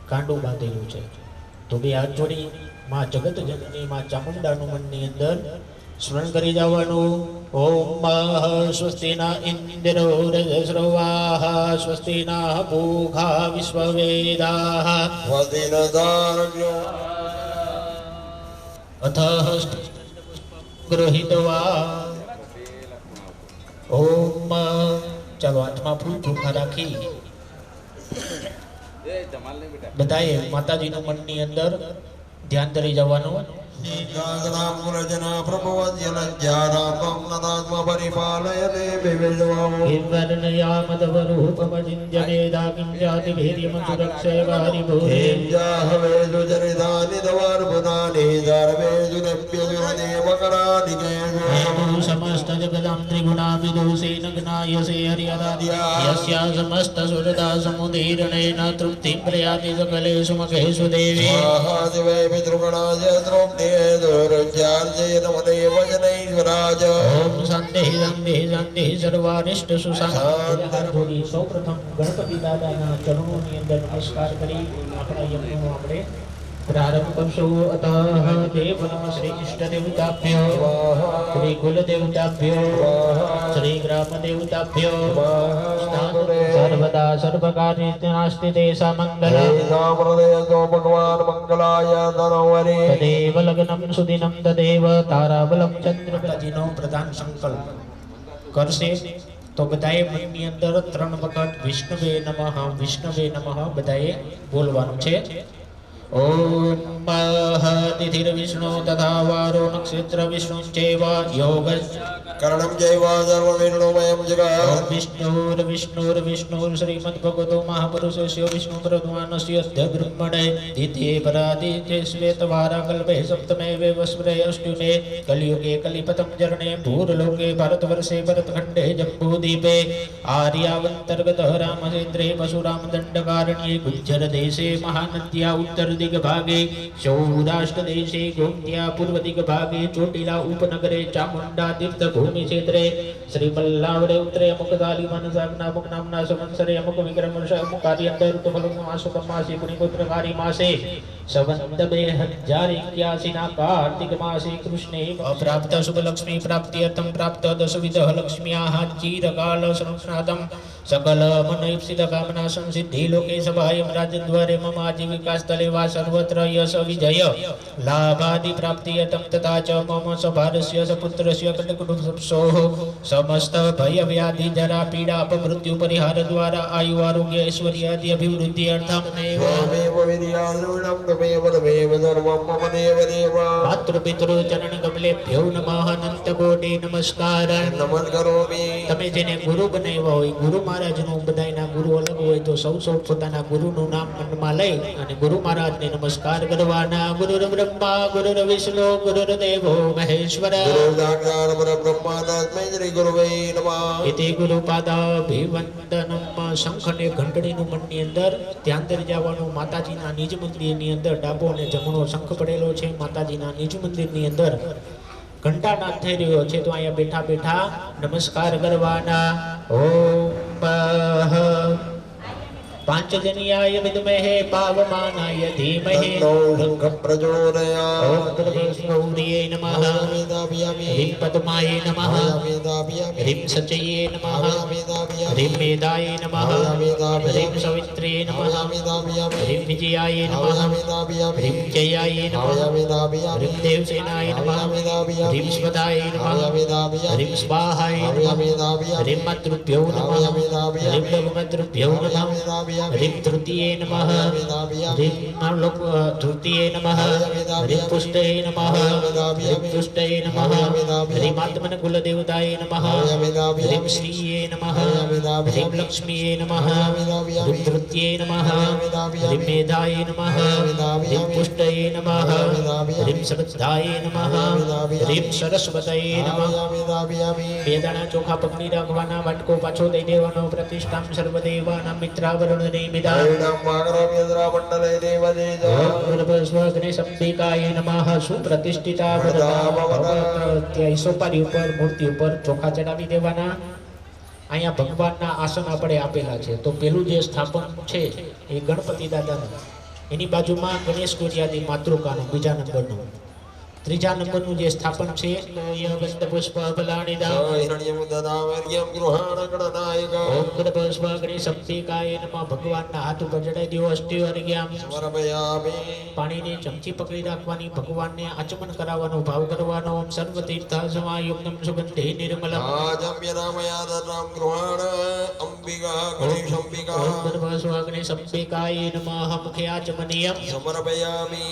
કાંડું બાંધેલું છે. તો બે હાથ જોડી માં જગત જનની માં ચામુંડાનું મનની અંદર સ્મરણ કરી જવાનું. ઓમ સ્વસ્તિના ઇન્દ્રો રજસ્રવાહ સ્વસ્તિના પૂષા વિશ્વવેદાઃ અથ ગૃહીત્વા ઓમ. ચાલો હાથમાં ફૂલ ચોખા રાખી બધાએ માતાજીનું મનની અંદર ધ્યાન ધરી જવાનું. સમસ્ત જગદાં ત્રિગુણાવિદોષેન જ્ઞાયસે હરિહરાદ્યા સમસ્ત સુરતા સમુદીર્ણેન તૃપ્તિં પ્રયાતિ સકલેષુ મખેષુ દેવી. ઓમ શાંતિ શાંતિ શાંતિ સર્વાનિષ્ટ સુશાંતિ. સૌપ્રથમ ગણપતિ દાદાના ચરણોની અંદર નમસ્કાર કરી આપણા યજ્ઞનો આપણે પ્રારંભ કરશું. અતઃ દેવ નમઃ શ્રી ઇષ્ટ દેવતાભ્યો શ્રી કુલ દેવતાભ્યો શ્રી ગ્રામ દેવતાભ્યો સર્વદા સર્વકાર્યે નાસ્તિ તેષા મંગલમ ભગવાન મંગલાય ધનવરે તદેવ લગ્નમ સુદિનમ તદેવ તારાબલમ ચંદ્રબલાજીનો પ્રધાન સંકલ્પ કરશે. તો બધાએ મનની અંદર 3 વખત વિષ્ણવે નમઃ બધાએ બોલવાનું છે. ઓમ તિથિર વિષ્ણુ તથા વારો નક્ષત્ર વિષ્ણુ ચૈવ યોગ કર્ણમ જૈવ સર્વ વિષ્ણુમયમ જગત. વિષ્ણુર શ્રીમદ ભગવતો મહાપુરુષસ્ય વિષ્ણુ પ્રદ્વાનસ્ય બ્રહ્મણે દિતે પરાદિતે શ્વેતવારા કલ્પે સપ્તમે વસ્વરે અષ્ટમે કલિયુગે કલિપતમ જરણે ભૂરલોકે ભારતવર્ષે ભરતખંડે જંબૂદીપે આર્યાવંતર્ગત રામચંદ્રે પશુરામ દંડકારણ્યે ગુજ્જર દેશે મહાનદ્યા ઉત્તર દિગ્ભાગે સૌરાષ્ટ્ર દેશે ગોમત્યા પૂર્વ દિગ્ભાગે ચોટીલા ઉપનગરે ચામુંડા તીર્થ ભૂમિ ક્ષેત્રે શ્રી પલ્લાવરે ઉત્તરે અમુકદાલી મનસાગના અમુક નામના સંવત્સરે અમુક વિક્રમ વર્ષ અમુક કાર્યંતર ઋતુફલમ માસુકમ માસે પુણ્યપુત્રકારી માસે સંવંત 2081 ના કાર્તિક માસે કૃષ્ણે પ્રાપ્ત શુભ લક્ષ્મી પ્રાપ્તિ અર્થમ પ્રાપ્ત દશવિધ લક્ષ્મ્યાઃ ચિરકાલ સંસ્નાતમ સકલ મનઈપ્સિત કામના સંસિદ્ધિ લોકે સભાયમ રાજદ્વારે મમ આજીવિકા સ્થલે વા સર્વત્ર યશ વિજય લાભાદિ પ્રાપ્તિ અર્થમ તથા ચ મમ સભારસ્ય સપુત્રસ્ય કટકુટુંબસોઃ સમસ્ત ભય વ્યાધિ જરા પીડા અપમૃત્યુ પરિહાર દ્વારા આયુ આરોગ્ય ઐશ્વર્યાદિ અભિવૃદ્ધિ અર્થમ માતૃ પિતૃ ચરણ કમલેભ્યો નમઃ અનંત કોટી નમસ્કાર. તમે જેને ગુરુ બનાવ્યા હોય ગુરુ મહારાજનું બધાયના ગુરુ અલગ હોય તો સૌ પોતાના ગુરુનું નામ મનમાં લઈ અને ગુરુ મહારાજને નમસ્કાર કરવાના. ગુરુર બ્રહ્મા ગુરુર વિષ્ણુ ગુરુર દેવો મહેશ્વર ઇતિ ગુરુપાદાભિવંદનમ. શંખ અને ઘંટડીનું મનની અંદર ધ્યાન ધરી જવાનું. માતાજીના નિજ મંદિરની અંદર ડાબો અને જમણો શંખ પડેલો છે. માતાજીના નિજ મંદિરની અંદર ઘંટાનાદ થઈ રહ્યો છે. તો અહીંયા બેઠા બેઠા નમસ્કાર કરવાના. ઓમ પાંચજન્યાય વિદ્મહે પાવમાનાય ધીમહિ ઓમ ગૌરીય નમઃ હ્રીં પદ્માય નમઃ હ્રીં સચયે નમઃ હ્રીં મેદાય નમઃ હ્રીં સવિત્ર્યે નમઃ હ્રીં વિજયાય નમઃ હ્રીં જયાય નમઃ હ્રીં દેવસેનાય નમઃ હ્રીં સ્વદાય નમઃ હ્રીં સ્વાહાય નમઃ હ્રીં માતૃભ્યો નમઃ હ્રીં લઘુમાતૃભ્યો નમઃ હ્રીં તૃતીયે નમઃ હ્રીં તૃતીયે નમઃ હ્રીં પુષ્ટયે નમઃ હ્રીં પુષ્ટયે નમઃ હ્રીં આત્મન કુલદેવતાય નમઃ હ્રીં શ્રીયે નમઃ હ્રીં લક્ષ્મીયે નમઃ હ્રીં તૃતીયે નમઃ હ્રીં મેધાય નમઃ હ્રીં પુષ્ટયે નમઃ હ્રીં શ્રદ્ધાય નમઃ હ્રીં સરસ્વતયે નમઃ. બે દાણા ચોખા પકડી રાખવાના. વાટકો પાછો દઈ દેવાનો. પ્રતિષ્ઠામ સર્વદેવાનાં મિત્રાવરણ સંબિકાય નમઃ. સુપ્રતિષ્ઠિતા સોપારી ઉપર મૂર્તિ ઉપર ચોખા ચડાવી દેવાના. અહીંયા ભગવાનના આસન આપણે આપેલા છે. તો પેલું જે સ્થાપન છે એ ગણપતિ દાદાનું એની બાજુમાં ગણેશ કુરિયાદી માતૃકાનું બીજા નંબરનું. ત્રીજા નંબરનું જે સ્થાપન છે તો યવસ્ત પુષ્પ બલાણીદા હિરણ્યમ દદાવર્યમ ગૃહાણ ગણનાયક ઓમ પુષ્પ ગણેશ અંબિકાય નમઃ. ભગવાનના હાથ ઉપર ચડાઈ દેવો અષ્ટિ અર્ઘ્યમ. સમર્પયામિ પાણીની ચમચી પકડી રાખવાની, ભગવાનને આચમન કરાવવાનો, ભાવ કરવાનો. ઓમ સર્વ તીર્થાસમાયુક્તમ સુગંધિ નિર્મલમ. આજમ્ય નામયાદરામ ગૃહાણ અંબિકા ગણેશ અંબિકા ઓમ પુષ્પ ગણેશ અંબિકાય નમઃ. મુખે આચમનીયમ. સમર્પયામિ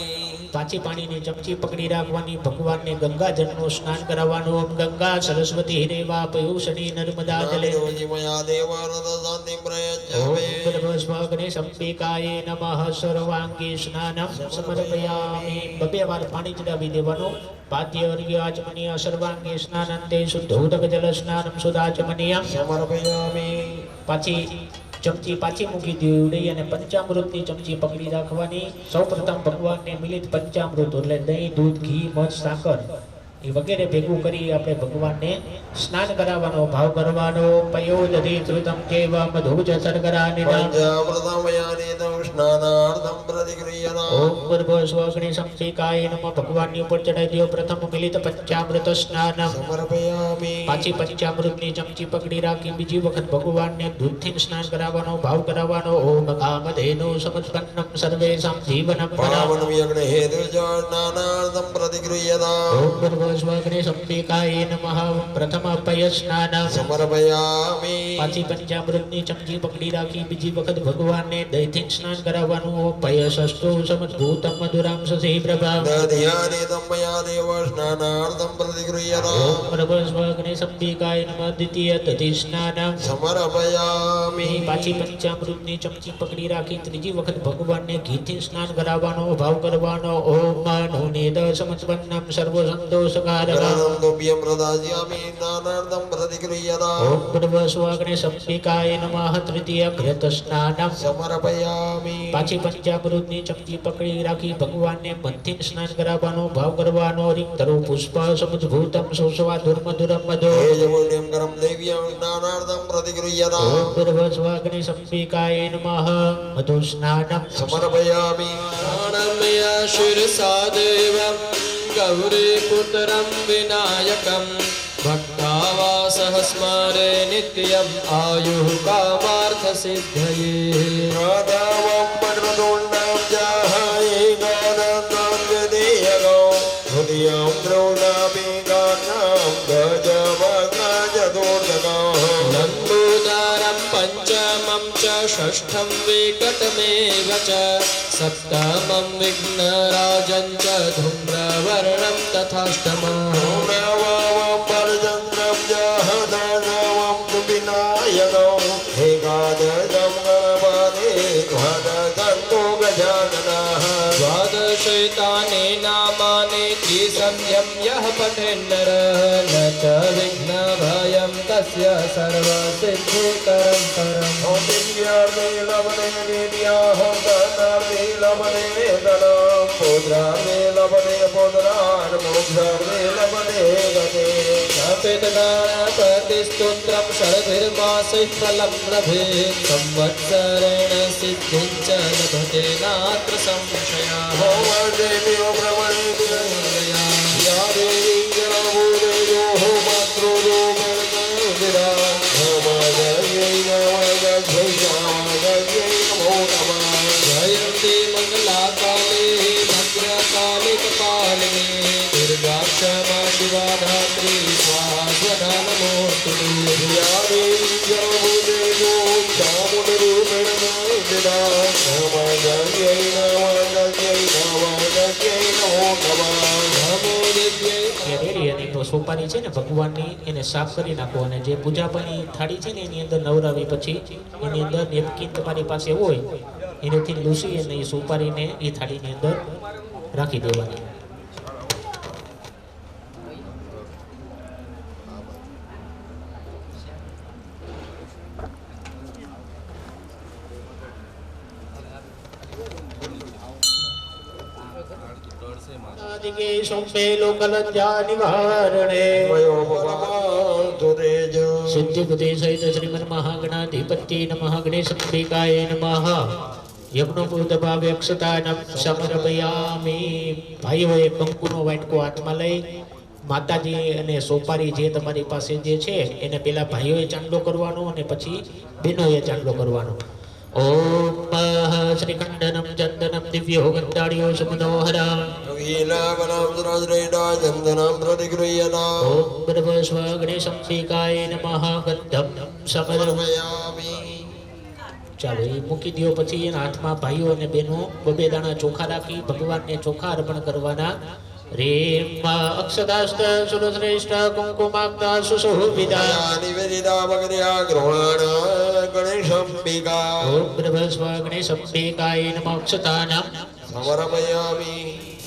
પાછી પાણીની ચમચી પકડી રાખવાની, ભગવાનને ગંગાજળનું સ્નાન કરાવવાનું. ઓમ ગંગા સરસ્વતી રેવા પયુષણી નર્મદા જલે. મયા દેવાનંદ શાંતિ ઓમ પ્રયચ્છામે પુષ્પ ગણેશ અંબિકાય નમઃ. સર્વાંગી સ્નાનમ સમર્પયામિ. બબે વાર પાણી ચડાવી દેવાનું. પાદ્ય અર્ઘ્ય આચમનીય સર્વાંગી સ્નાનંતે શુદ્ધોદક જલ સ્નાનમ સુદાચમનીય. સમર્પયામિ પાછી ચમચી પાછી મૂકી દેવી અને પંચામૃતની ચમચી પકડી રાખવાની. સૌપ્રથમ ભગવાનને મિલિત પંચામૃત એટલે દહીં, દૂધ, ઘી, મધ, સાકર એ વગેરે ભેગું કરી આપણે ભગવાનને સ્નાન કરાવવાનો, ભાવ કરવાનો. પયોદધિ ધૃતમ ચૈવ મધુજ શર્કરાનિદા. પંચામૃતમયાનિદં સ્નાનાર્થમ પ્રતિક્રિયતા ઓમ ભૂર્ભુવઃ ગણેશ અંબિકાય નમઃ. ભગવાનની ઉપર ચડાવી દો પ્રથમ મિલિત પંચામૃત સ્નાનમ. સમર્પયામિ પાછી પંચામૃતની ચમચી પકડી રાખી બીજી વખત ભગવાનને દૂધથી સ્નાન કરાવવાનો, ભાવ કરાવવાનો. ઓમ કામધેનુ સમત્પન્નમ સર્વેષાં જીવનમ પાવન પદમ. યજ્ઞ હેતુ સ્નાનાર્થમ પ્રતિક્રિયતા ઓમ ભૂર્ભુવઃ ગણેશ અંબિકાય નમઃ. પ્રથમ અપય સ્નાનમ. સમર્પયામિ પાછી પંચામૃતની ચમચી પકડી રાખી બીજી વખત ભગવાનને દહીંથી સ્નાન કરાવવાનું. પયસસ્તુ સમદ્ભૂતમ મધુરામ સસી પ્રભા. દધ્યાનિદં મયા દેવ સ્નાનાર્થમ પ્રતિક્રિયતા ઓમ ભૂર્ભુવઃ ગણેશ અંબિકાય નમઃ. દ્વિતીય દધિ સ્નાનમ. સમર્પયામિ પાછી પંચામૃતની ચમચી પકડી રાખી ત્રીજી વખત ભગવાનને ઘીથી સ્નાન કરાવવાનો, ભાવ કરવાનો. ઓમ નોનેદ સમત્પન્નમ સર્વ સંતોષકારક. ગ્રહણોપ્યમ પ્રદાસ્યામિ સ્નાનાર્થમ પ્રતિક્રિયતા ઓમ ભૂર્ભુવઃ ગણેશ અંબિકાય નમઃ. તૃતીય ઘૃત સ્નાનમ. સમર્પયામિ પાછી પંચામૃતની ચમચી પકડી રાખી ભગવાનને મધથી સ્નાન કરાવવાનો, ભાવ કરવાનો. રિક્તરો પુષ્પ સમદ્ભૂતમ સુસ્વા ધુર્મધુરમ મધો. તેજમુનિમ કરમ દેવ્યમ સ્નાનાર્થમ પ્રતિક્રિયતા ઓમ ભૂર્ભુવઃ ગણેશ અંબિકાય નમઃ. મધુ સ્નાનમ. સમર્પયામિ प्राणमया शिरसा देवं गौरीपुत्रं विनायकं भक्तावासः स्मरे नित्यम् आयुः कामार्थसिद्धये राधावं वक्रतुण्डं जाहाये गानन्दं विधेयगो हृदयं द्रौणापि गानं गजवक्त्रचतुर्दगः लम्बोदरं पञ्चमं च षष्ठं विकटमेव च सप्तमं विघ्नराजं च धूम्रवर्णं तथाष्टमम् नवमं परचन्द्रं जहदानवं तु विनायकौ एकादशं गणपते द्वादशं तु गजाननः द्वादशैतानि नामानि त्रिसंध्यं यः पठेन्नरः न च विघ्नभयं तस्य सर्वसिद्धिकरं परम् ॐ दिव्यार्थे लवने दिव्याहं धनार्थे लवने धनं पुत्रार्थे लवने पुत्रान् मोक्षार्थे लवने गते गणपतिस्तोत्रं षड्भिर्मासैः फलं लभेत् संवत्सरेण सिद्धिं च लभते नात्र संशयः ॐ देव्यो भ्रमणे देवया या देवी जनभूदेयोः मातृरूपेण नमो नमः जयन्ती मङ्गलाकाले भद्रकाले कपालिनी दुर्गा क्षमा शिवा धात्री स्वाहा स्वधा नमोऽस्तु ते। या देवी जनभूदेयो चामुण्डरूपेण नमो नमो दिव्यै એ રેડી અને તો સોપારી છે ને ભગવાનની એને સાફ કરી નાખો અને જે પૂજાપાની થાળી છે ને એની અંદર નવરાવી પછી એની અંદર નેપકિન તમારી પાસે હોય એનેથી લૂસી અને એ સોપારીને એ થાળીની અંદર રાખી દેવાની. આદિકે સોંપે લોકલજ્જા નિવારણે સિદ્ધિ બુદ્ધિ સહિત શ્રીમન મહાગણાધિપતિ નમઃ. ગણેશ અંબિકાય નમઃ. યજ્ઞોપવિતભાવે અક્ષતાનમ સમર્પયામિ. ભાઈઓએ કંકુનો વાટકો હાથમાં લઈ માતાજી અને સોપારી જે તમારી પાસે જે છે એને પેલા ભાઈઓએ ચાંદલો કરવાનો અને પછી બહેનોએ ચાંદલો કરવાનો. ઓમ શ્રીખંડનમ ચંદનમ દિવ્યો ગંધાળ્યો સુમનોહરા. वीणावनां चन्दनं प्रतिगृह्यताम् ઓમ બ્રહ્મ સ્વ ગણેશંબિકાય નમઃ ગંધમ સમર્પયામિ. ચાલો એ મૂકી દો. પછી એના હાથમાં ભાઈઓ અને બહેનો બબે દાણા ચોખા રાખી ભગવાનને ચોખા અર્પણ કરવાના. રેમ અક્ષદાસ્ત સુરશ્રેષ્ઠ કુંકુમાક્તા સુશોભિતા. निवेदिता मगर्या गृहाण गणेशम्बिका ઓમ બ્રહ્મ સ્વ ગણેશંબિકાય નમઃ અક્ષતાનમ. समर्पयामि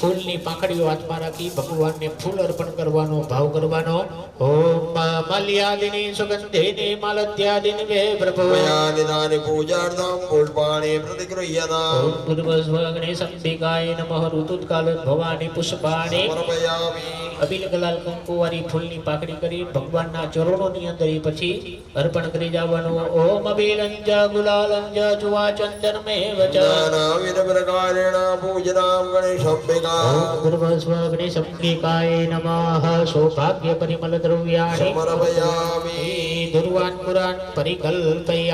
ફૂલની પાંખડીઓ હાથમાં રાખી ભગવાનને ફૂલ અર્પણ કરવાનો ભાવ કરવાનો. ઓમ મલ્યાદિની સુગંધિની માલત્યાદિની વે પ્રભો. मयानिदानि पूजार्थं पुष्पाणि प्रतिगृह्यताम् ઓમ પૂર્વસ્વ ગણેશંબિકાય નમઃ ઋતુત્કાલ ભવાની પુષ્પાણિ. समर्पयामि અબિલ ગલાલ કંકુવારી ફૂલની પાકડી કરી ભગવાનના ચરણોની અંદર એ પછી અર્પણ કરી જવાનું. ઓમ અબિલંજ ગુલાલંજ જુવા ચંદનમેવ ચ. नानाविधप्रकारेण पूजनां गणेशम्बिका ઓમ પૂર્વસ્વ ગણેશંબિકાય નમઃ. સૌભાગ્ય પરિમલ દ્રવ્યાણિ समर्पयामि दुर्वान् पुरान् परिकल्पयामि.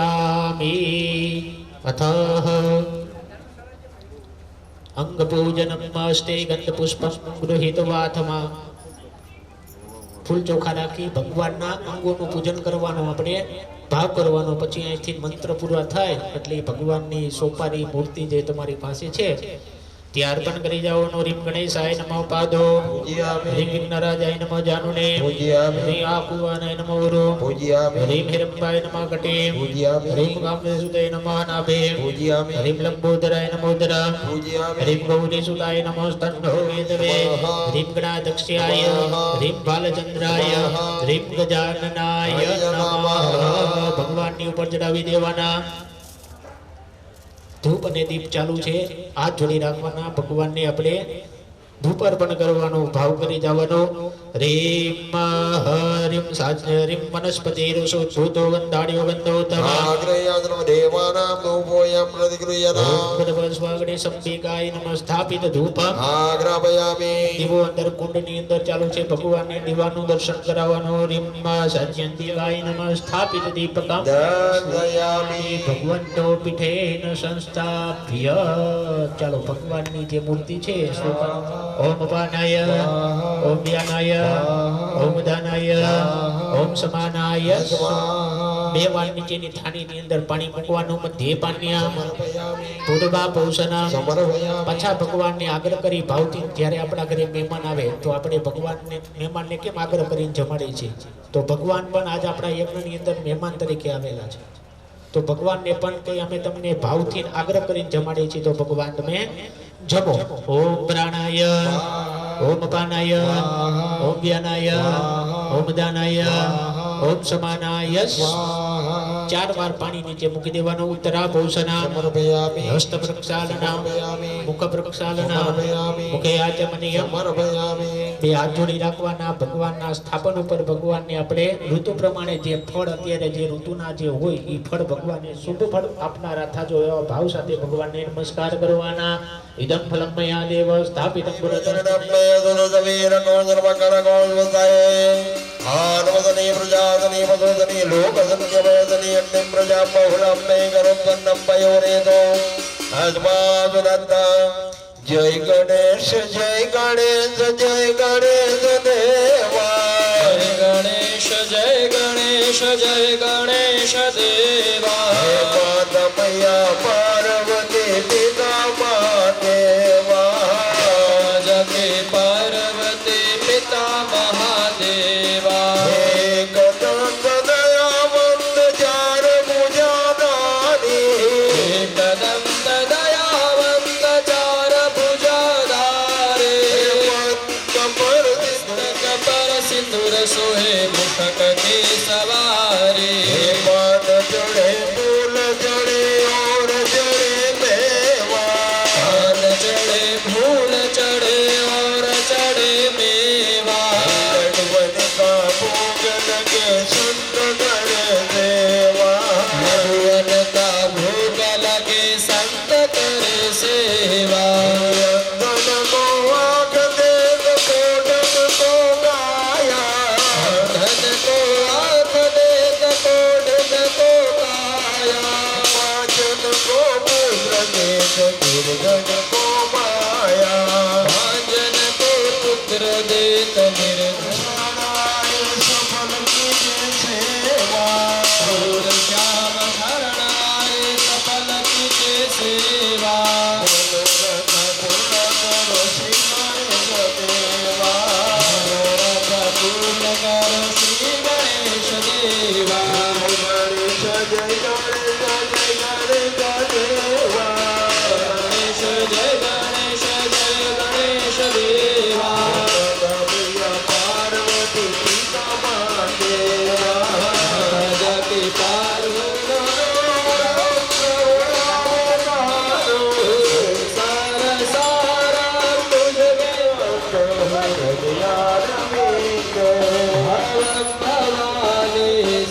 अथः अंगपूजनमस्ते गन्धपुष्पं गृहीत्वाथमा. ફૂલ ચોખા રાખી ભગવાનના અંગોનું પૂજન કરવાનું, આપણે ભાવ કરવાનો. પછી અહીંથી મંત્ર પૂરા થાય એટલે ભગવાનની સોપારી મૂર્તિ જે તમારી પાસે છે ત્યાં અર્પણ કરી જવાનું. રીમ ગણેશાય નમઃ પાદો. રીમ વિઘ્નરાજાય નમઃ જાનુને. રીમ આકુવાનાય નમઃ ઉરો. રીમ હિરંબાય નમઃ કટે. રીમ કામદેસુતાય નમઃ નાભે. રીમ લંબોદરાય નમઃ ઉદરા. રીમ ગૌરીસુતાય નમઃ સ્તંભો વેદવે. રીમ ગણાધક્ષ્યાય. રીમ બાલચંદ્રાય. રીમ ગજાનનાય નમઃ. ભગવાનની ઉપર ચડાવી દેવાના. ધૂપ અને દીપ ચાલુ છે, હાથ જોડી રાખવાના. ભગવાનને આપણે ધૂપ અર્પણ કરવાનો, ભાવ કરી જવાનો. રીમ હરિમ સાજરીમ વનસ્પતિ ઋષોદ્ભૂતો ગંધાડ્યો ગંધોત્તમ. देवानां रूपोऽयं प्रतिगृह्यताम् ગણેશંબિકાય નમઃ. સ્થાપિત ધૂપ आग्रापयामि દીવો અંદર કુંડની અંદર ચાલુ છે. ભગવાનને દીવાનું દર્શન કરાવવાનું. રીમ સાજ્યંતિકાય નમઃ. સ્થાપિત દીપકમ दर्शयामि ભગવંતો પીઠેન સંસ્થાપ્ય. ચાલો ભગવાનની જે મૂર્તિ છે ઓમ પાનાય, ઓમ વ્યાનાય, ઓમ દાનાય, ઓમ સમાનાય. બે વાર નીચેની થાળીની અંદર પાણી મૂકવાનું. મધ્ય પાન્યા પૂર્વા પોષણા. પાછા ભગવાનને આગ્રહ કરી ભાવથી જ્યારે આપણા ઘરે મહેમાન આવે તો આપણે ભગવાનને મહેમાનને કેમ આગ્રહ કરીને જમાડીએ છીએ? તો ભગવાન પણ આજ આપણા યજ્ઞની અંદર મહેમાન તરીકે આવેલા છે. તો ભગવાનને પણ કઈ અમે તમને ભાવથી આગ્રહ કરીને જમાડીએ છીએ તો ભગવાન તમે જમો. ઓમ પ્રાણાય, ઓમ પાનાય, ઓમ વ્યાનાય, ઓમ દાનાય, ઓમ સમાનાય. ચાર વાર પાણી નીચે મૂકી દેવાનું. ઉત્તરા ભૂષણા, હસ્ત પ્રક્ષાલના, મુખ પ્રક્ષાલના, મુખે આચમનીય. બે હાથ જોડી રાખવાના. ભગવાનના સ્થાપન ઉપર ભગવાનને આપણે ઋતુ પ્રમાણે જે ફળ અત્યારે જે ઋતુના જે હોય એ ફળ ભગવાનને શુભ ફળ આપનારા થાજો એવા ભાવ સાથે ભગવાનને નમસ્કાર કરવાના. ઇદમ ફલમ મયા દેવ સ્થાપિતમ પુરતઃ. आनवदने प्रजादने मधुदने लोकसंख्यवदने अग्निं प्रजा बहुलं मे गरुत्वन्नं पयोरेतो अस्मादुनन्दा. जय गणेश जय गणेश जय गणेश देवा. जय गणेश जय गणेश जय गणेश देवा. हे माता मैया पार्वती पिता महादेवा. जगे पार्वती पिता महादेवा. हे कदंब दयावंत चार भुजाधारी. कदम्ब दयावन्त चार भुजाधारे. कपर कपर सिंदूर सोहे मुखक के सवारे. જગતો માયા ભાંજન તે પુત્ર દેત શરણાય સફલ કીજે સેવા નિર્ઘોર શ્યામ શરણાય સફલ કીજે સેવા મનોરથ પૂર્ણ કરો શ્રી ગણેશ દેવા મનોરથ પૂર્ણ કરો શ્રી ગણેશ દેવા ગણેશ જય ગણેશ જય ગણેશ દેવા ગણેશ જય ગણેશ જય ગણેશ દેવા પાર્વતી પિતા મહાદેવા જગતિ પાર્વતી સાર સારા તુજ ભવાની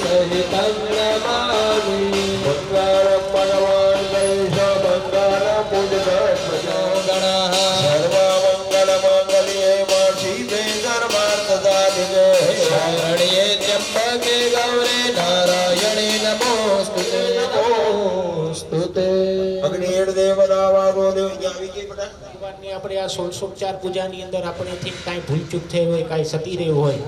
સહિતં નમામિ શરણ્યે ત્ર્યંબકે ગૌરે નારાયણે નમોસ્તુતે નમોસ્તુતે ભગવાનની આપણે આ 1604 પૂજાની અંદર આપણેથી કાંઈ ભૂલચૂક થઈ હોય, કાંઈ સતી રહ્યું હોય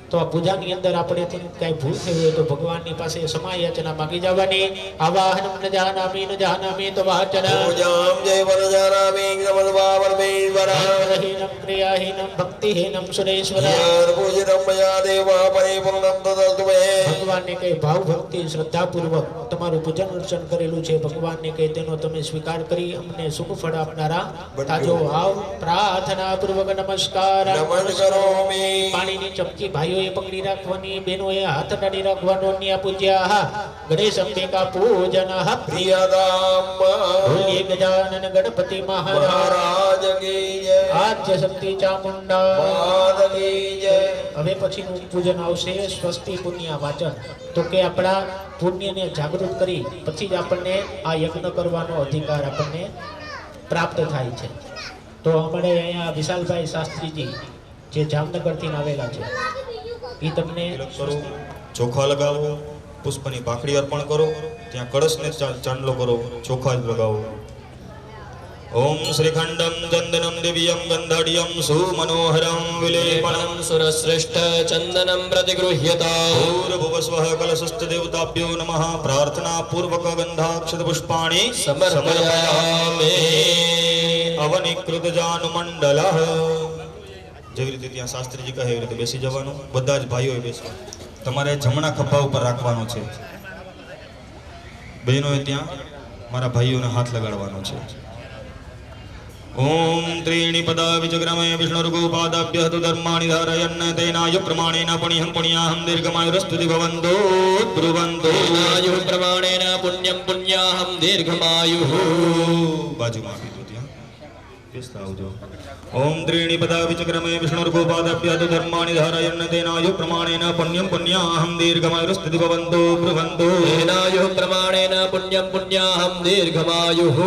તો આ પૂજાની અંદર આપણેથી કાંઈ ભૂલ થઈ હોય તો ભગવાનની પાસે સમાયાચના માગી જવાની. આવાહનમ ન જાનામી ન જાનામી તો વાચન હીનમ ક્રિયાહીનમ ભક્તિહીનમ સુરેશ્વર. ભગવાનને કઈ ભાવ ભક્તિ શ્રદ્ધાપૂર્વક તમારું પૂજન અર્ચન કરેલું છે, ભગવાનને કઈ તેનો તમે સ્વીકાર કરી અમને શુભ ફળ આપનારા તાજો આવ પ્રાર્થના પૂર્વક નમસ્કાર. પાણીની ચમચી ભાઈઓએ પકડી રાખવાની, બહેનોએ હાથ ડાળી રાખવાનો. ન્યા પૂજ્યા ગણેશ અંબિકા પૂજન ભૂલ્યે ગજાનન ગણપતિ મહારાજ આદ્ય શક્તિ ચામુંડા. હવે પછીનું પૂજન આવશે સ્વસ્તિ પુણ્ય વાચન. તો કે આપણા પુણ્યને જાગૃત કરી પછી જ આપણને આ યજ્ઞ કરવાનો અધિકાર આપણને પ્રાપ્ત થાય છે. તો અમારે અહીંયા વિશાલભાઈ શાસ્ત્રીજી જે જામનગરથી આવેલા છે એ તમને કરો, ચોખા લગાવો, પુષ્પની પાખડી અર્પણ કરો, ત્યાં કળશને ચાંદલો કરો, ચોખા જ લગાવો. ઓમ શ્રીખંડમ ચંદનમ દિવ્યમ ગંધાઢ્યમ સુમનોહરમ વિલેપણમ લેપણમ સુરશ્રેષ્ઠ ચંદનમ પ્રતિગૃહ્યતા ભૂર્ભુવસ્વઃ કલશસ્થ દેવતાભ્યો નમઃ. પ્રાર્થના પૂર્વક ગંધાક્ષત પુષ્પાણિ સમર્પયામિ. અવનિકૃત જાનુમંડલઃ. જેવી રીતે ત્યાં શાસ્ત્રીજી કહે એવી રીતે બેસી જવાનું. બધા જ ભાઈઓએ બેસવાનું. તમારે જમણા ખભા ઉપર રાખવાનો છે. બહેનોએ ત્યાં મારા ભાઈઓને હાથ લગાડવાનો છે. ઓમ ત્રીણિ પદા વિચક્રમે વિષ્ણુર્ગોપાદાભ્યઃ તુ ધર્માણિ ધારયન્ન તેનાયુ પ્રમાણેન પુણ્યં પુણ્યાહં દીર્ઘમાયુરસ્તુતિ ભવન્તો બ્રુવન્તો. આયુ પ્રમાણેન પુણ્યં પુણ્યાહં દીર્ઘમાયુઃ. બાજુમાં આપી દો ત્યાં. બેસતા આવજો. ઓમ ત્રીણિ પદા વિચક્રમે વિષ્ણુર્ગોપાદાભ્યઃ તુ ધર્માણિ ધારયન્ન તેનાયુ પ્રમાણેન પુણ્યં પુણ્યાહં દીર્ઘમાયુરસ્તુતિ ભવન્તો બ્રુવન્તો. તેનાયુઃ પ્રમાણેન પુણ્યં પુણ્યાહં દીર્ઘમાયુઃ.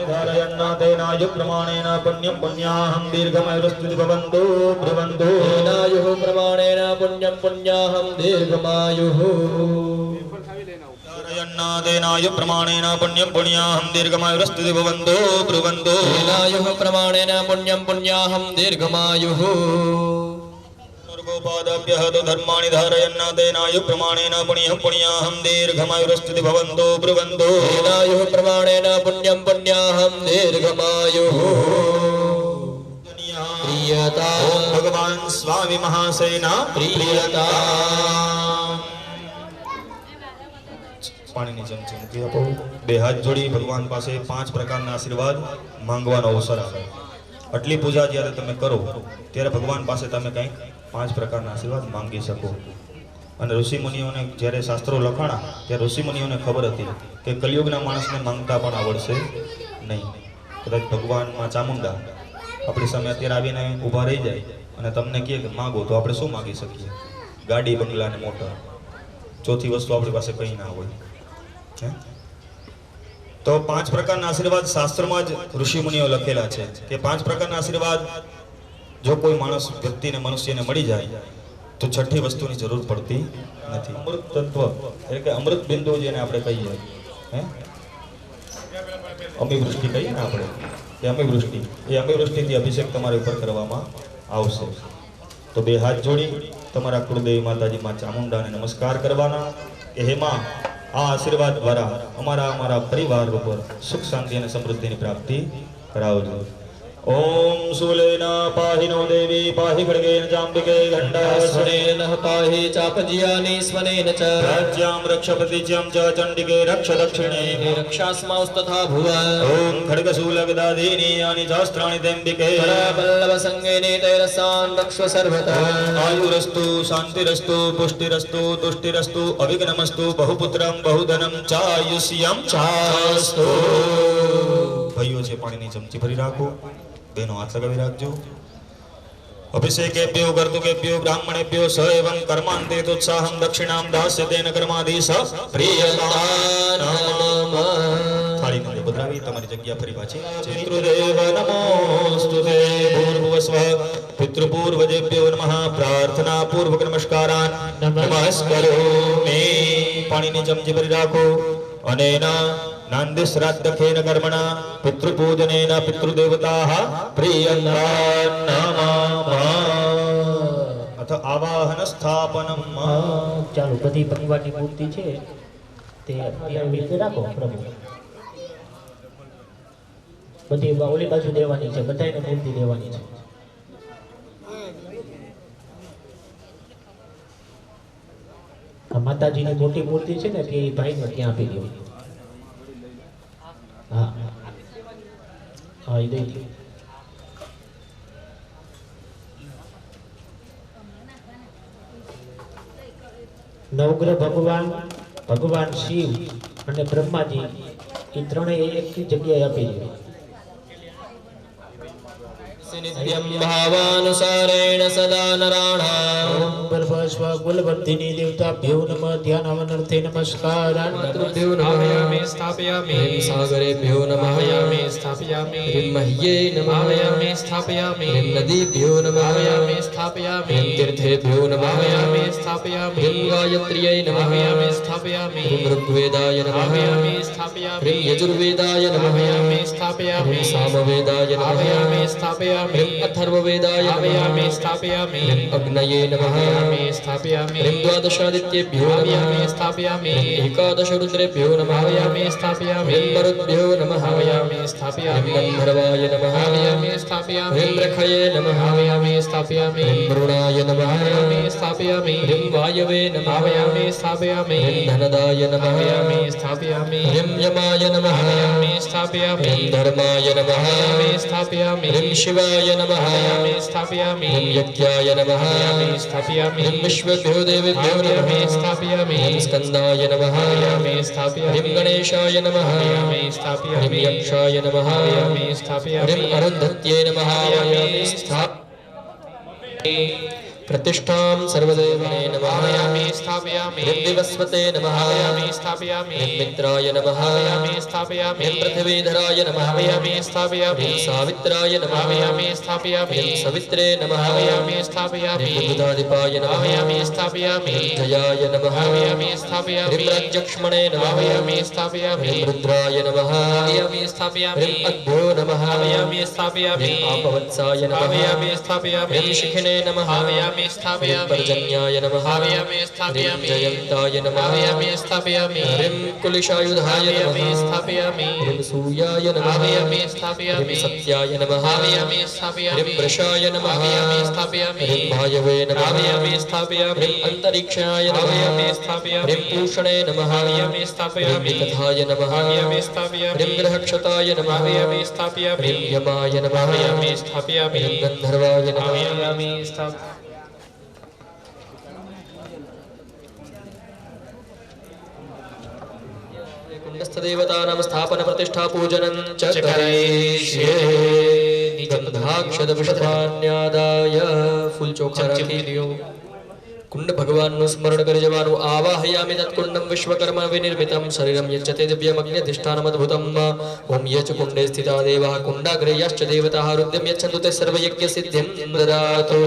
ધારયન્ન તેનાયુ પ્રમાણેન પુણ્યં પુણ્યાહં દીર્ઘમાયુરસ્તુતિ ભવન્તો બ્રુવન્તો. તેનાયુઃ પ્રમાણેન પુણ્યં પુણ્યાહં દીર્ઘમાયુઃ. ધારયન્ન તેનાયુ પ્રમાણેન પુણ્યં પુણ્યાહં દીર્ઘમાયુરસ્તુતિ ભવન્તો બ્રુવન્તો. તેનાયુઃ પ્રમાણેન પુણ્યં પુણ્યાહં દીર્ઘમાયુઃ. ગોપાદાભ્યઃ તુ ધર્માણિ ધારયન્ન તેનાયુ પ્રમાણેન પુણ્યં પુણ્યાહં દીર્ઘમાયુરસ્તુતિ ભવન્તો બ્રુવન્તો. તેનાયુઃ પ્રમાણેન પુણ્યં પુણ્યાહં દીર્ઘમાયુઃ. પ્રિયતા ઓમ ભગવાન સ્વામી મહાશયના પ્રિયતા. પાણીની ચમચી મૂકી આપો. બે હાથ જોડી ભગવાન પાસે 5 પ્રકારના આશીર્વાદ માંગવાનો અવસર આવે. આટલી પૂજા જ્યારે તમે કરો ત્યારે ભગવાન પાસે તમે કંઈક 5 પ્રકારના આશીર્વાદ માંગી શકો. અને ઋષિમુનિઓને જ્યારે શાસ્ત્રો લખાણા ત્યારે ઋષિમુનિઓને ખબર હતી કે કલિયુગના માણસને માંગતા પણ આવડશે નહીં. કદાચ ભગવાનમાં ચામુંડા આપણી સામે અત્યારે આવીને ઊભા રહી જાય અને તમને કહે કે માગો, તો આપણે શું માગી શકીએ? ગાડી, બંગલા ને મોટર. ચોથી વસ્તુ આપણી પાસે કંઈ ના હોય. તો 5 પ્રકારના આશીર્વાદ શાસ્ત્રમાં જ ઋષિમુનિઓ લખેલા છે કે 5 પ્રકારના આશીર્વાદ જો કોઈ માણસ વ્યક્તિને મનુષ્યને મળી જાય તો છઠ્ઠી વસ્તુની જરૂર પડતી નથી. અમૃત તત્વ એટલે કે અમૃત બિંદુ જેને આપણે કહીએ, અમિવૃષ્ટિ કહીએ ને આપણે એ અમિવૃષ્ટિ, એ અમિવૃષ્ટિથી અભિષેક તમારા ઉપર કરવામાં આવશે. તો બે હાથ જોડી તમારા કુળદેવી માતાજી માં ચામુંડાને નમસ્કાર કરવાના કે હે માં, આ આશીર્વાદ દ્વારા અમારા પરિવાર ઉપર સુખ શાંતિ અને સમૃદ્ધિની પ્રાપ્તિ કરાવજો. ઓમ શૂલેના પાહિનો દેવી પાહિ ખડગેન ચાંબિકે ઘંટાસ્વનેન પાહિ ચાપજિયાની સ્વનેન ચ રાજ્યામ રક્ષપતિજ્યમ ચ ચંડિકે રક્ષ દક્ષિણે રક્ષાસ્માઉસ્તથા ભુવ ઓમ ખડગશૂલગદાધીની યાની શાસ્ત્રાણિ તેંબિકે પરાબલ્લવ સંગેને તૈરસાન રક્ષ સર્વતઃ આયુરસ્તુ શાંતિરસ્તુ પુષ્ટિરસ્તુ તુષ્ટિરસ્તુ અવિઘ્નમસ્તુ બહુપુત્રમ બહુધનમ ચાયુષ્યમ ચાસ્તુ. ભાઈઓ છે પાણીની ચમચી ભરી રાખો, બેનો હાથ લગાવી રાખજો. અભિષેકેભ્યો કર્તુકેભ્યો બ્રાહ્મણેભ્યો સ એવં કર્માંતે તોત્સાહમ દક્ષિણામ દાસ્યતેન કર્માધીશ પ્રિયતાન. થાળીને બદલાવી તમારી જગ્યા ફરી પાછી. પિતૃદેવ નમોસ્તુતે ભૂર્ભુવસ્વઃ પિતૃપૂર્વજેભ્યો નમઃ. પ્રાર્થના પૂર્વક નમસ્કારાન નમસ્કરોમિ. પાણીની ચમચી ભરી રાખો. અનેના નાંદિ શ્રાદ્ધખેન કર્મણા પિતૃપૂજનેન પિતૃદેવતાઃ પ્રિયંતાન નમઃ. અથ આવાહન સ્થાપનમ. ચાલો, બધી ભગવાનની મૂર્તિ છે તે રીતે રાખો પ્રભુ. બધી ઓલી બાજુ દેવાની છે, બધાને મૂર્તિ દેવાની છે. આ માતાજીની મોટી મૂર્તિ છે ને તે ભાઈને ત્યાં આપી દો. હા હા, એ દઈ દો. નવગ્રહ ભગવાન શિવ અને બ્રહ્માજી એ ત્રણેય એક જગ્યાએ આપી દો. નિત્યમ ભાવાનુસારેણ સદા નરાણાં બર્ભસ્વ કુલવર્ધિની દેવતાભ્યો નમઃ. ધ્યાનાવનર્થે નમસ્કારાન. માતૃભ્યો નમામયામિ સ્થાપયામિ સાગરેભ્યો નમામયામિ સ્થાપયામિ મહ્યે નમામયામિ સ્થાપયામિ નદીભ્યો નમામયામિ સ્થાપયામિ તીર્થેભ્યો નમામયામિ સ્થાપયામિ ગાયત્ર્यै નમામયામિ સ્થાપયામિ ઋગ્વેદાય નમામયામિ સ્થાપયામિ યજુર્વેદાય નમામયામિ સ્થાપયામિ સામવેદાય નમામયામિ સ્થાપયામિ अथर्ववेदाय नमः स्थापयामि अग्नये नमः स्थापयामि द्वादशादित्येभ्यो नमः स्थापयामि एकादश रुद्रेभ्यो नमः स्थापयामि मरुद्भ्यो नमः स्थापयामि गन्धर्वाय नमः स्थापयामि रखये नमः स्थापयामि मृणाय नमः स्थापयामि वायवे नमः स्थापयामि धनदाय नमः स्थापयामि यमाय नमः स्थापयामि धर्माय नमः स्थापयामि शिवाय नमः स्थापयामि यज्ञाय नमः स्थापयामि विश्वेभ्यो देवेभ्यो नमः स्थापयामि स्कन्दाय नमः स्थापयामि गणेशाय नमः स्थापयामि यक्षाय नमः स्थापयामि अरुन्धत्यै नमः स्थापयामि प्रतिष्ठां सर्वदेवाय नमः स्थापयामि दिवस्वते नमः स्थापयामि मित्राय नमः स्थापयामि पृथ्वीधराय नमः स्थापयामि सावित्राय नमः स्थापयामि सवित्रे नमः स्थापयामि बुधाधिपाय नमः स्थापयामि जयाय नमः स्थापयामि प्रत्यक्ष्मणे नमः स्थापयामि रुद्राय नमः स्थापयामि अद्भ्यो नमः स्थापयामि आपवत्साय नमः स्थापयामि शिखिने नमः स्थापयामि पर्जन्याय नमः स्थापयामि जयन्ताय नमः स्थापयामि कुलिशायुधाय नमः स्थापयामि सूर्याय नमः स्थापयामि सत्याय नमः स्थापयामि वृषाय नमः स्थापयामि भायवे नमः स्थापयामि अंतरिक्षाय नमः स्थापयामि पूषणे नमः स्थापयामि तथाय नमः स्थापयामि ग्रहक्षताय नमः स्थापयामि यमाय नमः स्थापयामि गन्धर्वाय नमः कुण्डस्थदेवतानां स्थापन प्रतिष्ठा पूजनं च करिष्ये गन्धाक्षत विषधान्यादाय फूल चोखा રાખી દો कुंड भगवान નું સ્મરણ કરી જવાનું આવાહયામિ તત્કુંડમ વિશ્વકર્મા વિનિર્મિતમ શરીરમ યચ્ચતે દિવ્યમગ્ન્યધિષ્ઠાનમ અદ્ભુતમ ઓમ યચ કુંડે સ્થિતા દેવાઃ કુંડાગ્રયશ્ચ દેવતાઃ રુદ્રમ યચ્છન્તુ તે સર્વયજ્ઞ સિદ્ધિમ દદાતુ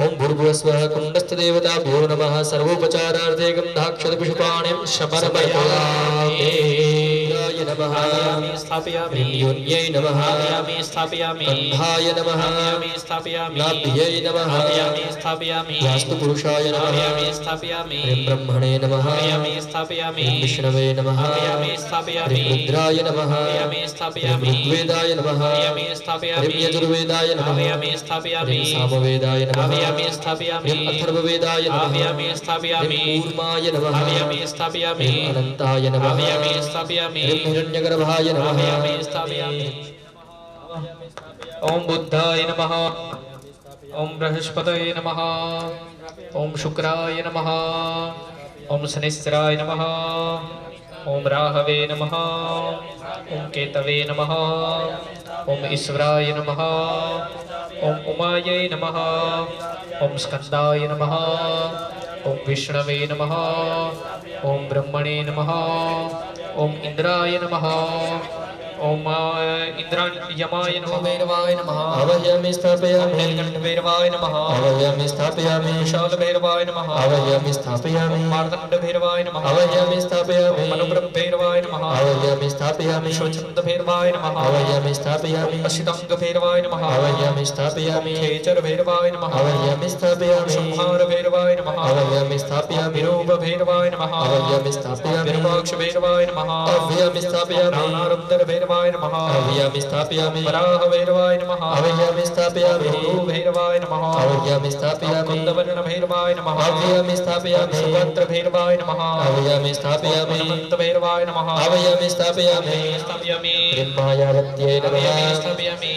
ओम भूर्भुवस्वः कुण्डस्थ देवताभ्यो नमः सर्वोपचारार्थे गन्धाक्षत पुष्पाणिं समर्पयामि नमः आवाहयामि स्थापयामि योन्यै नमः आवाहयामि स्थापयामि कंधाय नमः आवाहयामि स्थापयामि नाभ्यै नमः आवाहयामि स्थापयामि वास्तुपुरुषाय नमः आवाहयामि स्थापयामि ब्रह्मणे नमः आवाहयामि स्थापयामि विष्णवे नमः आवाहयामि स्थापयामि रुद्राय नमः आवाहयामि स्थापयामि ऋग्वेदाय नमः आवाहयामि स्थापयामि यजुर्वेदाय नमः आवाहयामि स्थापयामि सामवेदाय नमः आवाहयामि स्थापयामि अथर्ववेदाय नमः आवाहयामि स्थापयामि कूर्माय नमः आवाहयामि स्थापयामि अनन्ताय नमः आवाहयामि स्थापयामि हिरण्यगर्भाय नमः आवाहयामि स्थापयामि ओम बुद्धाय नमः ओम बृहस्पतये नमः ओम शुक्राय नमः ओम शनिश्चराय नमः ओम राहवे नमः ओम केतवे नमः ओम ईश्वराय नमः ओम उमायै नमः ओम स्कंदाय नमः ओम विष्णवे नमः ओम ब्रह्मणे नमः ओम इंद्राय नमः ओम यमाय नमः भैरवाय नमः आवाहयामि स्थापयामि नीलकंठ भैरवाय नमः आवाहयामि स्थापयामि विशाल भैरवाय नमः आवाहयामि स्थापयामि मार्तंड भैरवाय नमः आवाहयामि स्थापयामि मनुब्रह्म भैरवाय नमः आवाहयामि स्थापयामि विश्वचंद भैरवाय नमः आवाहयामि स्थापयामि असितंग भैरवाय नमः आवाहयामि स्थापयामि खेचर भैरवाय नमः आवाहयामि स्थापयामि संहार भैरवाय नमः आवाहयामि स्थापयामि विरूप भैरवाय नमः आवाहयामि स्थापयामि विरूपाक्ष भैरवाय नमः आवाहयामि स्थापयामि प्राणारुद्र भैरवाय नमः आवाहयामि स्थापयामि वराह भैरवाय नमः आवाहयामि स्थापयामि गुरु भैरवाय नमः आवाहयामि स्थापयामि कुंदवर्ण भैरवाय नमः आवाहयामि स्थापयामि सुभद्र भैरवाय नमः आवाहयामि स्थापयामि हनुमंत भैरवाय नमः आवाहयामि स्थापयामि स्थापयामि ब्रह्मायावत्यै आवाहयामि नमः स्थापयामि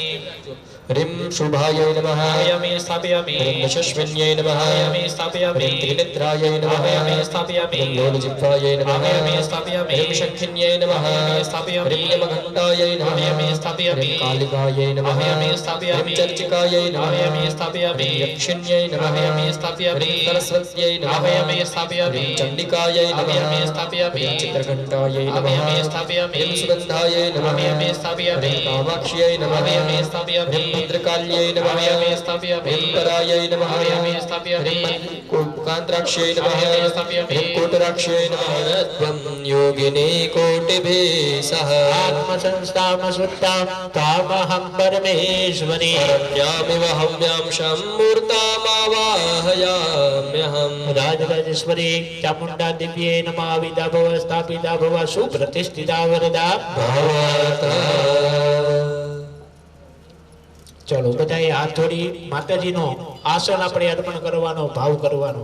ह्रीं शुभायै नमः आवाहयामि स्थापयामि ह्रीं यशस्विन्यै नमः आवाहयामि स्थापयामि ह्रीं त्रिनेत्रायै नमः आवाहयामि स्थापयामि ह्रीं लोलजिह्वायै नमः आवाहयामि स्थापयामि ह्रीं शङ्खिन्यै नमः आवाहयामि स्थापयामि ह्रीं यमघण्टायै नमः आवाहयामि स्थापयामि ह्रीं कालिकायै नमः आवाहयामि स्थापयामि ह्रीं चर्चिकायै नमः आवाहयामि स्थापयामि ह्रीं यक्षिण्यै नमः आवाहयामि स्थापयामि ह्रीं सरस्वत्यै नमः आवाहयामि स्थापयामि ह्रीं चण्डिकायै नमः आवाहयामि स्थापयामि ह्रीं चित्रघण्टायै नमः आवाहयामि स्थापयामि ह्रीं सुगन्धायै नमः आवाहयामि स्थापयामि ह्रीं कामाक्ष्यै नमः आवाहयामि स्थापयामि ह्रीं भद्रकाल्यै नमः आवाहयामि स्थापयामि ह्रीं परायै नमः आवाहयामि स्थापयामि कान्त्राक्ष्यै नमः आवाहयामि स्थापयामि ह्रीं कोटराक्ष्यै नमः त्वं योगिनी कोटिभिः सह आत्मसंस्थामसुत्तां तामहं परमेश्वरी अरण्यामिव हव्यां शम्मूर्तामावाहयाम्यहम् राजराजेश्वरी चामुण्डा दिव्ये नमः विदा भव स्थापिता भव सुप्रतिष्ठिता वरदा भवतः चलो बधाए हाथ जोड़ी माताजीनो आसन આપણે અર્પણ કરવાનો ભાવ કરવાનો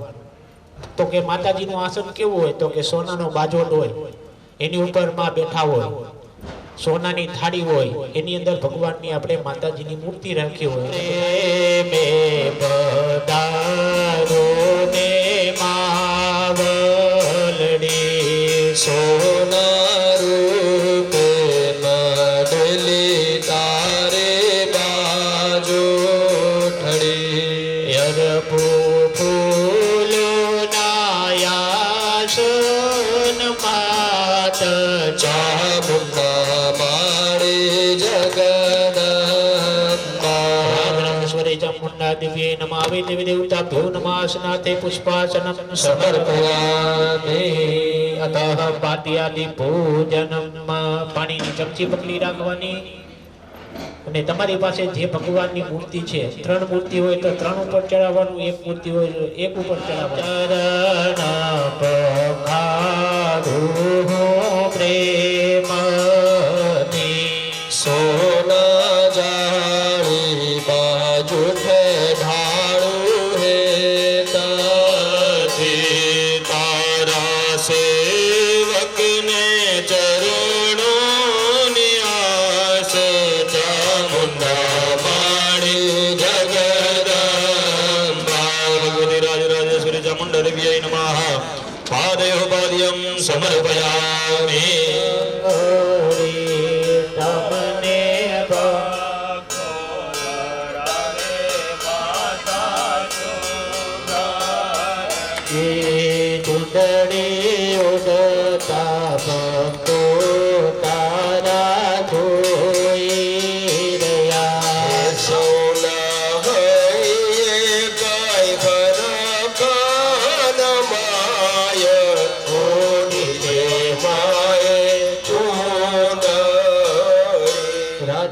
તો કે માતાજીનું આસન કેવું હોય તો કે સોનાનો બાજોટ હોય એની ઉપર માં બેઠા હોય સોનાની થાળી હોય એની અંદર ભગવાનની આપણે માતાજીની મૂર્તિ રાખી હોય મે પધારો ને માવલડી सोना रूपे मडली तारे बाजो ठड़ी यरपो फूलो नायासन मात चामुण्डा माणे जगदम्बा राजराजेश्वरी चामुण्डा दिव्ये नमः देवी देवताभ्यो नमः स्नाते पुष्पासनं समर्पयामि अतः पाद्यादि पूजनम પાણીની ચમચી પકડી રાખવાની અને તમારી પાસે જે ભગવાનની મૂર્તિ છે ત્રણ મૂર્તિ હોય તો ત્રણ ઉપર ચડાવવાનું એક મૂર્તિ હોય તો એક ઉપર ચડાવવાનું ચરણ પખારું પ્રેમની सोना जाड़ी बाजू ढाड़ू है ताजी तारा सेवक ने चरणों नियास चामुंडा माड़ी जगदम्बा राजराजेश्वरी चामुण्डा देव्यै नमः पादयोः पाद्यं समर्पयामि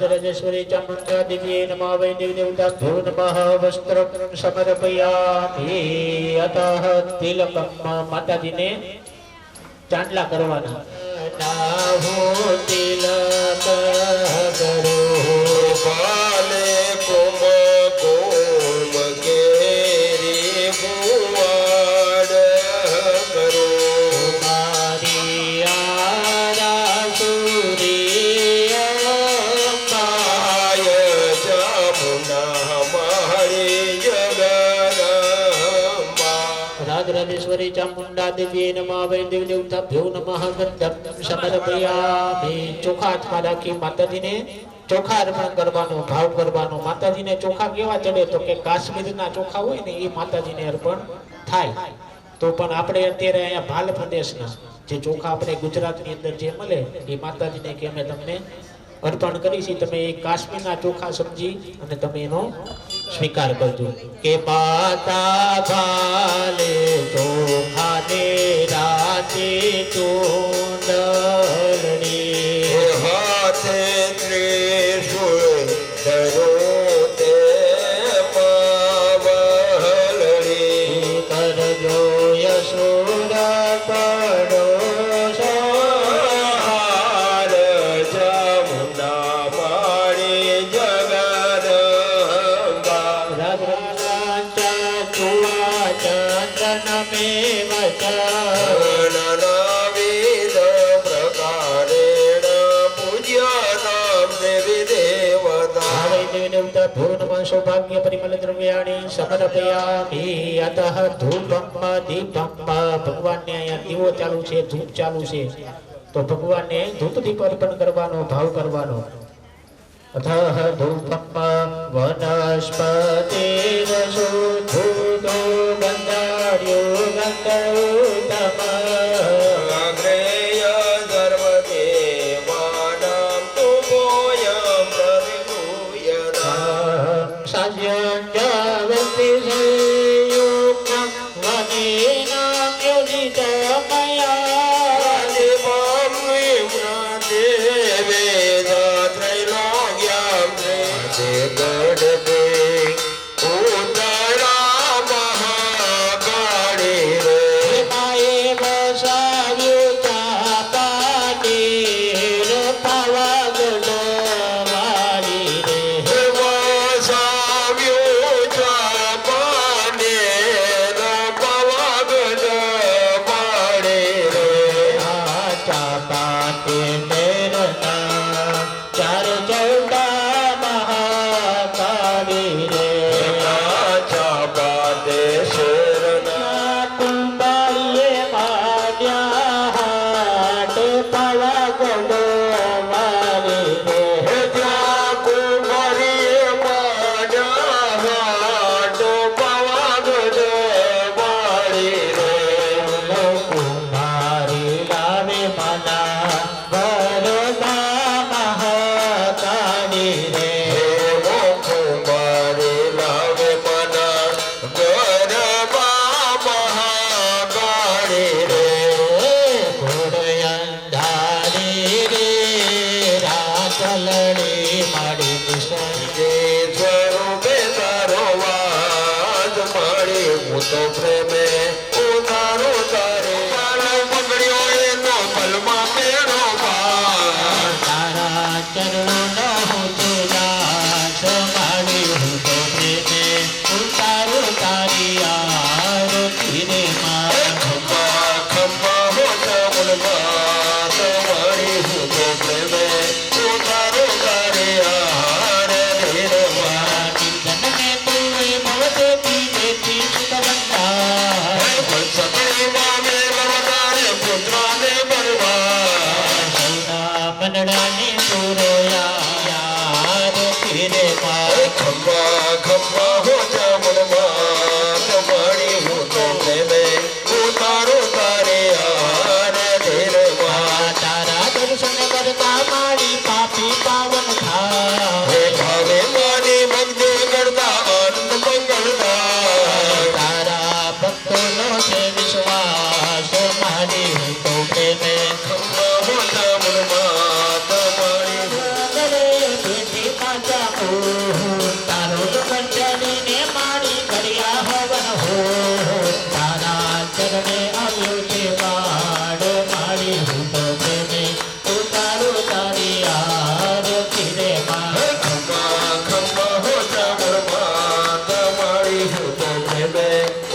राजराजेश्वरी चामुण्डा दिव्ये नमः वै देवदेवताभ्यो नमः वस्त्रं समर्पयामि अतः तिलकम माताजीने चांदला करवाना नाहु तिलक करो काले कुम कुम केरी बुवाड़ करो मारिया सूर्य माय जमुना हमारी जगदम्बा राजराजेश्वरी चामुण्डा दिव्ये नमः वै देवदेवताभ्यो नमः गन्धं समर्पयामि ચોખા હાથમાં રાખી માતાજીને ચોખા અર્પણ કરવાનો ભાવ કરવાનો માતાજીને ચોખા કેવા ચડે તો કે કાશ્મીરના ચોખા હોય ને એ માતાજીને અર્પણ થાય તો પણ આપણે અત્યારે અહીંયા ભાલ પ્રદેશના જે ચોખા આપણે ગુજરાતની અંદર જે મળે એ માતાજીને કે અમે તમને અર્પણ કરીશી તમે એ કાશ્મીરના ચોખા સમજી અને તમે એનો સ્વીકાર કરજો કે માતા ભાલે ચોખાને રાતે ચૂંદડી हाथे त्रिशूल धरो ते मावलड़ी કરજો યશોદ પડો हार जमुना मारी जगदम्बा ચુવા ચંદન મેવ नानाविध प्रकारेण पूज्यानां देवी देवता सौभाग्य परिमल द्रव्याणि समर्पयामि अतः धूपम दीपम भगवान ने અહીંયા દીવો ચાલુ છે ધૂપ ચાલુ છે તો ભગવાનને ધૂપ દીપ અર્પણ કરવાનો ભાવ કરવાનો अतः धूपम वनस्पतिरशुद्धो गन्धार्यो गन्धौतम अग्रेय सर्वदेवानां तुभोऽयं प्रतिभूयताम् साज्यञ्जवन्ति संयुक्तं वनेनां योजितमया तो प्रेमे उतारो तारे पकड़ियो एनो पलमा मेरो तारा चरणों न हो तुझा समाड़ी हो तो प्रेमे उतारो तारी आरती रे माँ खम्बा खम्बा हो जमुना तुम्हारी हो तो प्रेमे उतारो तारे आरती रे माँ जन में तुवे मोद पीछे पीछे बंदा सतरी माँ में लवतारे पुत्रा ने बरवा मनड़ा ने तुरोया તારો તો કંચનીને માણી કર્યા હવન હો તારા ચરણે આવ્યો છે વાડ મારી હું તો પ્રેમે ઉતારો તારી આરતી રે માં ખમ્મા ખમ્મા હો ચામર માત મારી હું તો પ્રેમે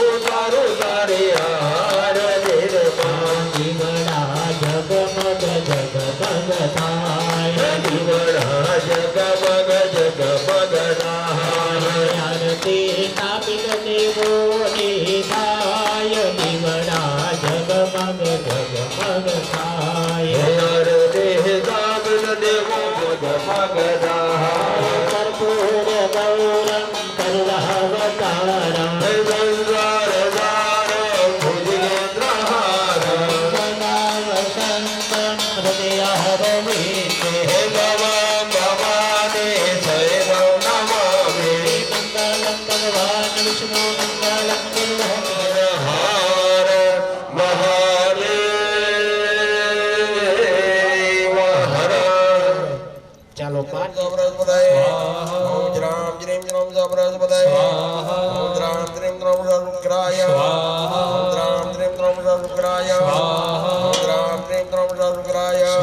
ઉતારો તારી આરતી રે માં દીવડા જગમગ જગમગ થાય દીવડા જગમગ જગમગ થાય આરતી તાપિક દેવોની થાય દીવડા જગમગ જગમગ થાય હર દેહ દામન દેવો જગમગ થાય કર્પૂર ગૌરમ કરુણાવતારમ સંસાર સારમ ભુજગેન્દ્રહારમ વસંતમ હૃદય હરવીતે હે નમઃ ભવાને શૈવં નમામિ મંગલમ ભગવાન વિષ્ણુ મંગલમ ગુરુહરિ હર મહાદેવ હર ચાલો પાઠ સબ્રસ્પદાય ઓમ જ્રામ જ્રીમ જ્રમ સબ્રસ્પદાય ઓમ દ્રામ દ્રીમ દ્રમ સરુગ્રાય ઓમ દ્રામ દ્રીમ દ્રમ સરુગ્રાય ઓમ દ્રામ દ્રીમ દ્રમ સરુગ્રાય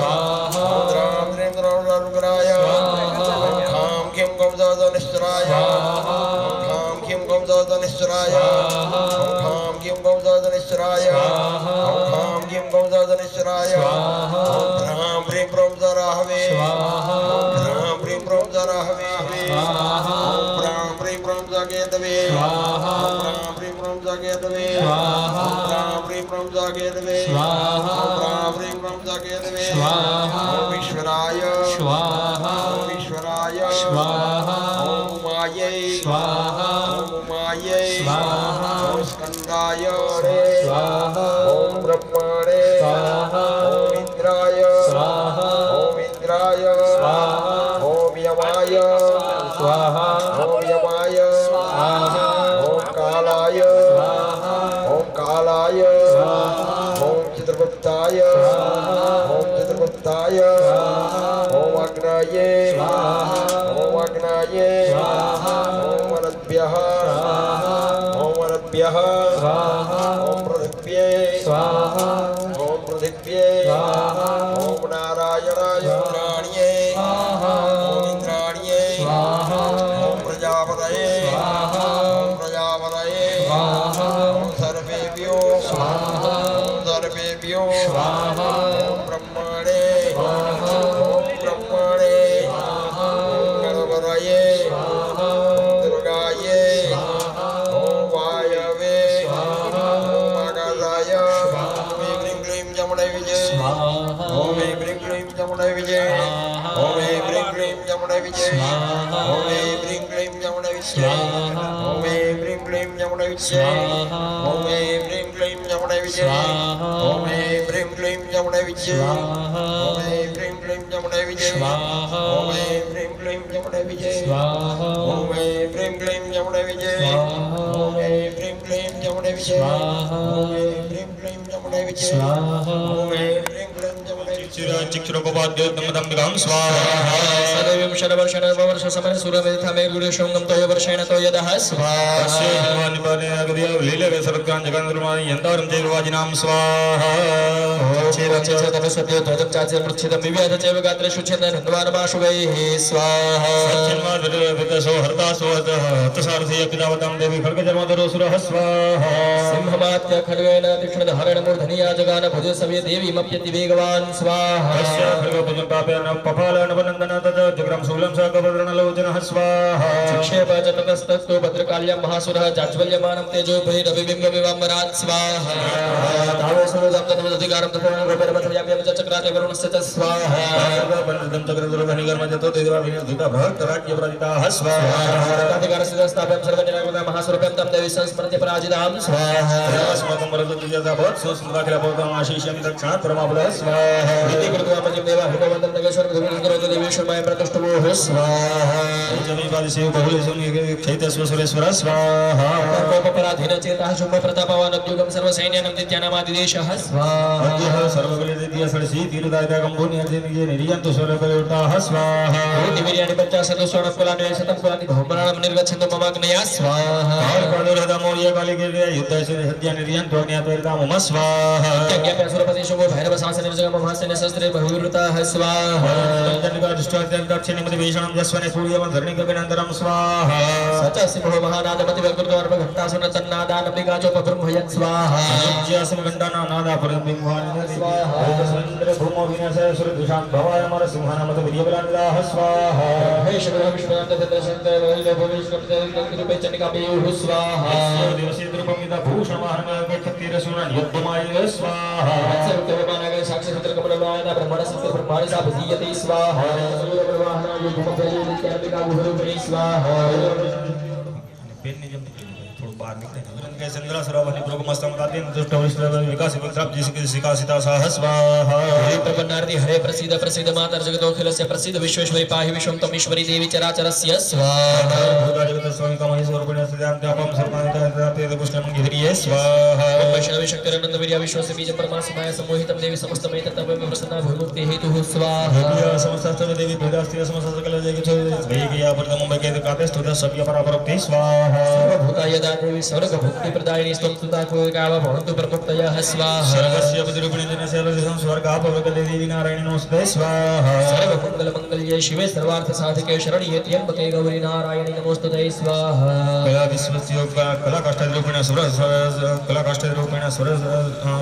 ઓમ દ્રામ દ્રીમ દ્રમ સરુગ્રાય ઓમ ખામ ખીમ ગમ સદનિશ્ચરાય ઓમ ખામ ખીમ ગમ સદનિશ્ચરાય ઓમ ખામ ખીમ ગમ સદનિશ્ચરાય ઓમ ખામ ખીમ ગમ સદનિશ્ચરાય ઓમ ભ્રામ ભ્રીમ ભ્રમ સરાહવે ભ્રામ ભ્રીમ ભ્રમ સરાહવે ઓમ ભ્રામ ભ્રીમ ભ્રમ સગેતવે ઓમ ભ્રામ ભ્રીમ ભ્રમ સગેતવે ઓમ ભ્રામ ભ્રીમ ભ્રમ સગેતવે ઓમ ભ્રામ ભ્રીમ ભ્રમ સગેતવે ઓમ ઈશ્વરાય ઓમ ઈશ્વરાય ઓમ ઉમાયે ઓમ ઉમાયે ઓમ સ્કંદાય રે ઓમ બ્રહ્મણે ઓમ ઇન્દ્રાય ઓમ ઇન્દ્રાય ઓમ યમાય ઓમ યમાય ઓમ કાલાય ઓમ કાલાય ઓમ ચિત્રગુપ્તાય ઓમ ચિત્રગુપ્તાય ઓમ અગ્નયે ઓમ અગ્નયે ઓમ અનભ્યઃ ઓમ અનભ્યઃ ઓમ પૃથિવ્યે ઓમ પૃથિવ્યે ઓમ નારાયણાય ઇન્દ્રાણ્યે ઓમ ઇન્દ્રાણ્યે ઓમ પ્રજાપતયે ઓમ પ્રજાપતયે ઓમ સર્વેભ્યો ઓમ સર્વેભ્યો ઓમ બ્રહ્મણે ઓમ બ્રહ્મણે ઓમ ગણપતયે ઓમ દુર્ગાયે ઓમ વાયવે ઓમ આકાશાય ઓમ હ્રીં ક્લીં જમણે વિજય ઓમ હ્રીં ક્લીં જમણે વિજય ઓમ હ્રીં ક્લીં જમણે વિજય ઓમ હ્રીં ક્લીં જમણે વિજય ઓમ હ્રીં ક્લીં જમણે વિજય ઓમ હ્રીં ક્લીં જમણે વિજય ઓમ હ્રીં ક્લીં જમણે વિજય ઓમ હ્રીં ક્લીં જમણે વિજય ઓમ હ્રીં ક્લીં જમણે વિજય ઓમ હ્રીં ક્લીં જમણે વિજય ઓમ હ્રીં ક્લીં જમણે વિજય ઓમ હ્રીં ક્લીં જમણે વિજય ઓમ હ્રીં ક્લીં જમણે વિજય चिक्षुरोपवाद्योत्तमदम्बिकां स्वाहा સદૈવં શરવર્ષ સમય સુરમેથામે ગુરુશોંગમ તોય વર્ષેણ તોયદઃ સ્વાહા अस्य धन्वानिपाने अगदिया लीलवे सर्वकान् जगन्धर्माणि यन्तारं देववाजिनां स्वाहा ચેવચે તપસ્વત્યો ધોતમ ચાચે પૃચ્છિતમ વિવ્યાધ ચેવ ગાત્રેષુ છેદન હન્વારમાશુગૈઃ સ્વાહા सत्यन्वादविदसो हर्तासो हतसारथि अपितावतां देवी खड्गजन्मधरोऽसुरः स्वाहा સિંહમાત્ય ખડ્ગેન તીક્ષ્ણ ધારેણ મૂર્ધનિયા જગાન ભુજ સવ્ય દેવીમપ્યતિ વેગવાન સ્વાહા अस्य खड्गभुजं पापेन पफालनवनन्दन तत् जग्रं शूलं सागभद्रणलोचनः स्वाहा शिक्षेप चतकस्तस्तु भद्रकाल्यं महासुरः जाज्वल्यमानं तेजो बहिरभिबिम्ब विवाम्बरात् स्वाहा तावो सुरदं तदधिकारं तपोन गोपरमथव्याप्यं च चक्राते वरुणस्य च स्वाहा बन्धं चक्रदुर्गनिगर्मजतो देवाभिनिर्धिता भक्तराज्यप्रदिताः स्वाहा अधिकारसिद्धस्थाप्यं सर्वनिरागता महासुरभ्यं तं देवी संस्मृत्य पराजितां स्वाहा अस्माकं वरदुर्यजाभवत् सुस्मृताखिलभवतामाशीष्यं दक्षिणात् परमाबलः स्वाहा इति कृत्वा पतिं देवा हिमवन्तं नगेश्वर देवेश्वर माय प्रतिष्ठवो स्वाहा जमीपादिशेव बहुलेशुनि क्षैतस्व सुरेश्वर स्वाहा कोपपराधीन चेतः शुभ प्रतापवान अद्युगम सर्वसैन्यानं दित्यानामादिदेशः स्वाहा अद्यः सर्वबलिदित्य षडशी तीर्थदायिका गम्भूर्निर्जनिजे निर्यन्तु स्वरपरिवृताः स्वाहा दिव्यानि पञ्चाशत् स्वर्णकुलानि शतं कुलानि धूम्राणां निर्गच्छन्तु ममाग्नया स्वाहा कालकालुरहदमौर्य कालिकेर्य युद्धैश्वर्य सत्या निर्यन्तु अग्न्यात्वरितामम स्वाहा यज्ञाप्य सुरपति शुभो भैरव शासन निर्जगम भासने शस्त्रे बहुवृताः स्वाहा दक्षिणमतिभीषणं यस्वने सूर्यवं धरणिकगणन्तरं स्वाहा सच सिंहो महानादमति वक्रतोर्भ घण्टासुन तन्नादानपिकाचोपब्रह्मयत् स्वाहा ज्यासमघण्टानादा परमबिम्बानि स्वाहा भूमो विनाशय सुरदुषां भवाय अमर सिंहानामत वीर्यबलानिदाः स्वाहा हे शुभो विष्णुनाथचन्द्रशङ्कर वैलभविष्णुरूपे चण्डिकापयोः स्वाहा दिवसे द्रुपमिता भूषणमाहर्मयक्षत्तिरसूरन् युद्धमाय स्वाहा सर्वकर्माणि साक्षिपुत्रकमलवायना ब्रह्मणसत्य ब्रह्माणि सापदीयते स्वाहा सर्वब्रह्माणाय भूमभयनित्यापिका गुरुरूपिणी स्वाहा थोड़ा बाहर निकले के चंद्रा सरावनि प्रोगमस्तम तातेन दुष्ट विश्व विकास विक्राप जिसके सिकासिता सहस्वाहा हे प्रपन्नार्ति हरे प्रसीद प्रसीद मातर जगतोखिलस्य प्रसीद विश्वेश्वरी पाहि विश्वं तमीश्वरी देवी चराचरस्य स्वाहा भूता जगत स्वामी का महेश्वर पुण्य सदाम त्यापम सर्वान्ते पुष्टम गिरिये स्वाहा वैष्णव शंकर नंद वीर्य विश्वस्य बीज परमात्माय सम्मोहितं देवी समस्तमेत तव प्रसन्ना भूमुक्ति हेतुः स्वाहा समस्त देवी भेदास्ति समस्त सकल जगत वेगिया प्रथम मुंबई के काते स्तुत सभ्य परापरोक्ति स्वाहा सर्वभूताय देवी स्वर्ग भुक्ति प्रदायिनी स्तुता को गाव भवन्तु प्रमुक्तयः स्वाहा सर्वस्य पतिरूपिणी जनस्य सर्वं स्वर्गापवर्ग देवी नारायणी नमस्ते स्वाहा सर्वमंगल मंगल्ये शिवे सर्वार्थ साधिके शरण्ये त्र्यंबके गौरी नारायणी नमोस्तुते स्वाहा कला विश्वस्य कला काष्ठरूपिण सुर कला काष्ठरूपिण सुर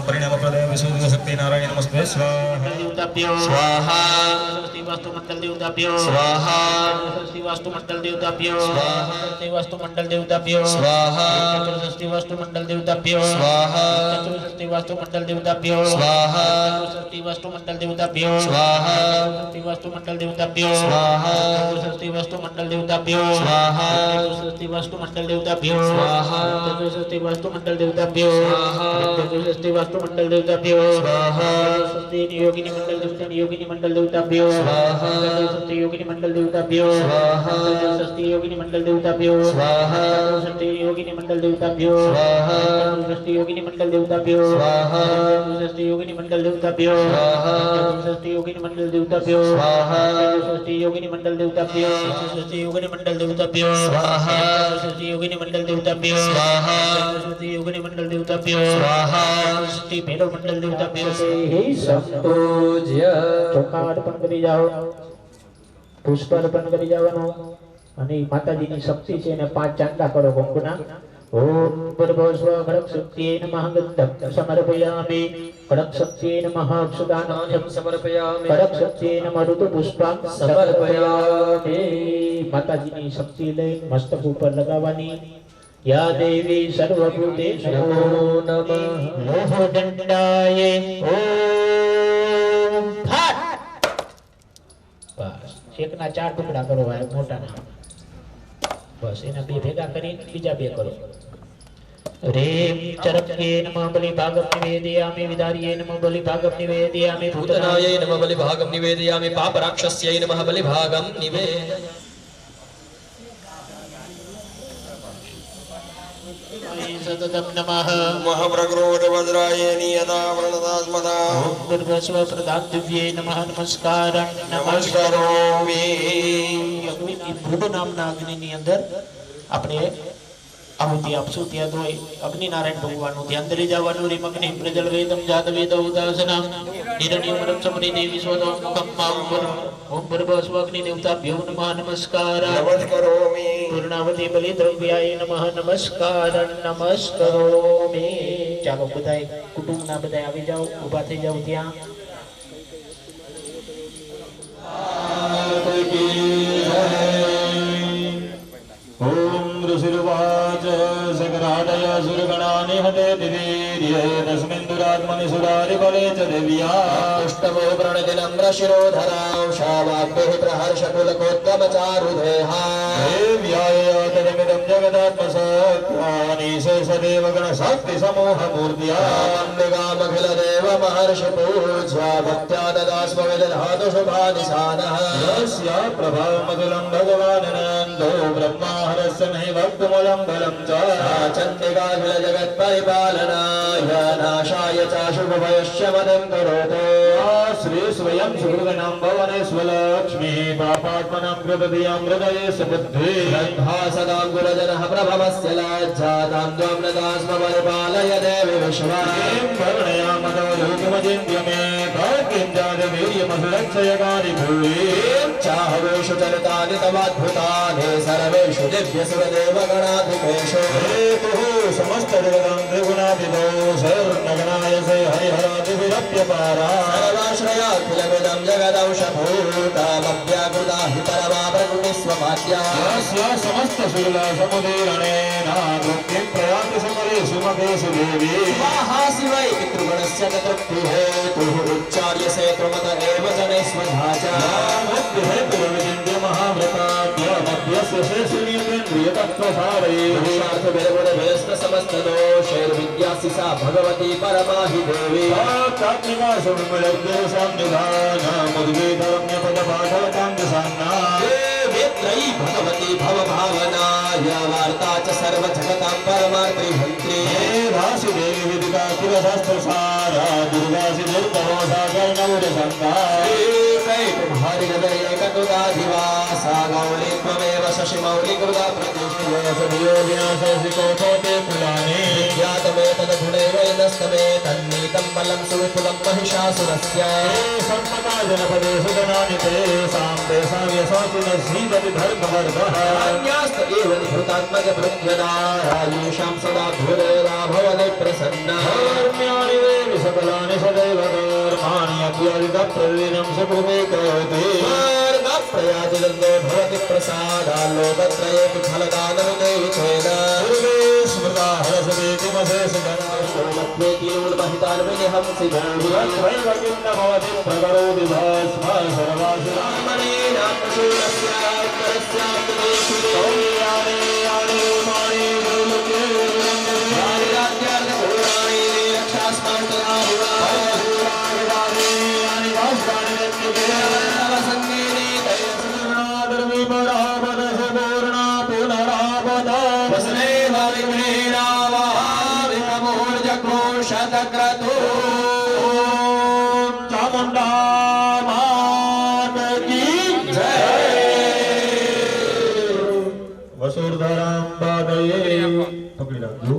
परिणाम प्रदय विश्व शक्ति नारायण नमस्ते स्वाहा देवताभ्यो स्वाहा स्वस्ति वास्तु मंडल देवताभ्यो स्वाहा स्वस्ति वास्तु मंडल देवताभ्यो स्वाहा स्वस्ति वास्तु मंडल देवताभ्यो स्वाहा स्वस्ति वास्तु मंडल देवताभ्यो स्वाहा स्वस्ति वास्तु मंडल देवताभ्यो स्वाहा स्वस्ति वास्तु मंडल देवताभ्यो स्वाहा स्वस्ति वास्तु मंडल देवताभ्यो स्वाहा स्वस्ति वास्तु मंडल देवताभ्यो स्वाहा स्वस्ति वास्तु मंडल देवताभ्यो स्वाहा स्वस्ति वास्तु मंडल देवताभ्यो स्वाहा स्वस्ति वास्तु मंडल देवताभ्यो स्वाहा स्वस्ति योगिनी मंडल देवता योगिनी मंडल देवताभ्यो स्वाहा स्वस्ति योगिनी मंडल देवताभ्यो स्वाहा स्वस्ति योगिनी मंडल देवताभ्यो स्वाहा स्वस्ति योगिनी मंडल देवताभ्यो स्वाहा स्वस्ति योगिनी मंडल देवताभ्यो स्वाहा स्वस्ति योगिनी मंडल देवताभ्यो स्वाहा स्वस्ति योगिनी मंडल देवताभ्यो स्वाहा स्वस्ति योगिनी मंडल देवताभ्यो स्वस्ति योगिनी मंडल देवताभ्यो स्वाहा स्वस्ति योगिनी मंडल देवताभ्यो स्वाहा स्वस्ति योगिनी मंडल देवताभ्यो स्वाहा स्वस्ति भैरव मंडल देवताभ्यो हे संतोज्य ચોખા અર્પણ કરી જાઓ પુષ્પ અર્પણ કરી જવાનું અને માતાજીની શક્તિ છે એને 5 ચાંદા કરો કંકુના ઓમ ભર્ભસ્વ ખડક શક્તિએ નમઃ ગંધમ સમર્પયામિ ખડક શક્તિએ નમઃ અક્ષદાનમ समर्पयामि ખડક શક્તિએ નમઃ ઋતુ પુષ્પમ સમર્પયામિ માતાજીની શક્તિ લઈ મસ્તક ઉપર લગાવવાની या देवी सर्वभूतेषु नमो नमः मोहदंडाय ओम फट बस एकना 4 टुकड़ा करो भाई मोटाना बस एना બે ભેગા કરી બીજા બે કરો रेम चरके नमः बलि भागम निवेदयामि विदारिये नमः बलि भागम निवेदयामि भूतनायै नमः बलिभागं निवेदयामि पापराक्षस्यै नमः बलिभागं निवेदयामि सततं नमः महाप्रक्रोध वज्राय नियता प्रणतास्मदा ओम दुर्गस्व प्रदान दिव्ये नमः नमस्कार नमस्कारोमि અગ્નિ ભૂડ નામના અગ્નિની અંદર આપણે આહુતિ આપશું ત્યાં તો અગ્નિનારાયણ ભગવાનનું ધ્યાન ધરી જવાનું રીમ અગ્નિ પ્રજલ વેદમ જાત વેદ ઉદાસના હિરણ્યમરમ સમરી દેવી સ્વદમ મુખમ માઉંબર ઓમ ભર્ભસ્વ અગ્નિ દેવતાભ્યો નમઃ નમસ્કાર नमस्कारोमि પૂર્ણાવતી બલિ દ્રવ્યાય નમઃ નમસ્કાર નમસ્કારોમિ ચાલો બધાય કુટુંબના બધાય આવી જાઓ ઊભા થઈ જાઓ ત્યાં ओम ऋषिर्वाच सकराटय सुरगणानि हते दिवीर्ये तस्मिन् दुरात्मनि सुरारिबले च देव्या पुष्टमो प्रणतिनम्र शिरोधरां वाग्भिः प्रहर्षकुलकोत्तम चारुदेहा देव्यायतमिदं जगदात्मसत्त्वानीशे सदेव गणशक्ति समूह मूर्त्या निगामखिल देव महर्षि पूज्या भक्त्या ददास्म विदधातु शुभानिशानः यस्या प्रभावमतुलं भगवानन्दो ब्रह्माहरस्य नहि भक्तमूलं बलं च चण्डिकाखिल जगत्परिपालनाय नाशाय च शुभभयस्य मदं करोतु श्री स्वयं सुहृदनां भवनेश्वलक्ष्मी पापात्मनां कृतधियां हृदये सुबुद्धि ग्रन्था सदां गुरजनः प्रभवस्य लज्जातां त्वं नदास्म परिपालय देवि विश्वा किं वर्णयामदवलोकमचिन्त्य मे किं जातवीर्यमसुरक्षयकानि भूरि चाहवेषु चरितानि तवाद्भुतानि सर्वेषु दिव्यसुरदेवगणाधिपेषु हेतुः समस्तजगदां त्रिगुणाभिधौ शरणगणाय से हरिहरादिभिरप्यपारा सर्वाश्रयाखिलमिदं जगदंशभूतामव्याकृता हि परमा प्रकृतिस्वमाद्या यस्य समस्तशूलसमुदीरणेन तृप्तिं प्रयाति समरेषु मतेषु देवी स्वाहा शिवै पितृगणस्य च तृप्तिहेतुः उच्चार्यसे त्वमत एव जनैस्वधा च हेतुर्विचिन्त्य महाव्रताद्यमभ्यस्य शेषुनियन्द्रियतत्त्वसारैः पुरुषार्थभिर्गुणभेस्तसमस्तदोषैर्विद्यासि सा भगवती परमा हि देवी वेत्रयी भगवती भवभावनाय वार्ता च सर्वजगतां परमार्त्रिहन्त्री एकैकभारिगदैककृताधिवासा गौरी त्वमेव शशिमौलिकृता प्रतिष्ठितमेतदगुणैव इदस्तमे तन्नीतं बलं सुविपुलं महिषासुरस्य जनपदे सुदनानि तेषां तेषां यशासुनसीदपि धर्मवर्धः अन्यास्त एव निभृतात्मजभृत्यनारायेषां सदा धुरेरा भवने प्रसन्नः धर्म्याणि देवि सकलानि सदैव कर्माणि अत्यादितप्रवीणं सुकृते करोति स्वर्गप्रयाजिदन्दो भवति प्रसादाल्लोकत्रयेऽपि फलदानमुदेवितेन पूर्वे स्मृता हरसदेतिमशेषगन्धोमत्वेतिनूर्महितान्विनिहं सिद्धैव किं न भवति प्रकरोति भस्म सर्वासु शतक्रतु चामुंडा मात की जय वसुर्धरां पादये पकड़ी रखो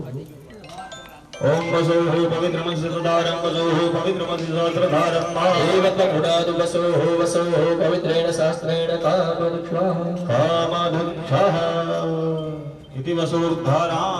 ओम वसुः पवित्रमंसधारं वसुः पवित्रमंसधारं देवत्वगुणादु वसुः पवित्रेण शास्त्रेण कामधुक्षः इति वसुर्धरां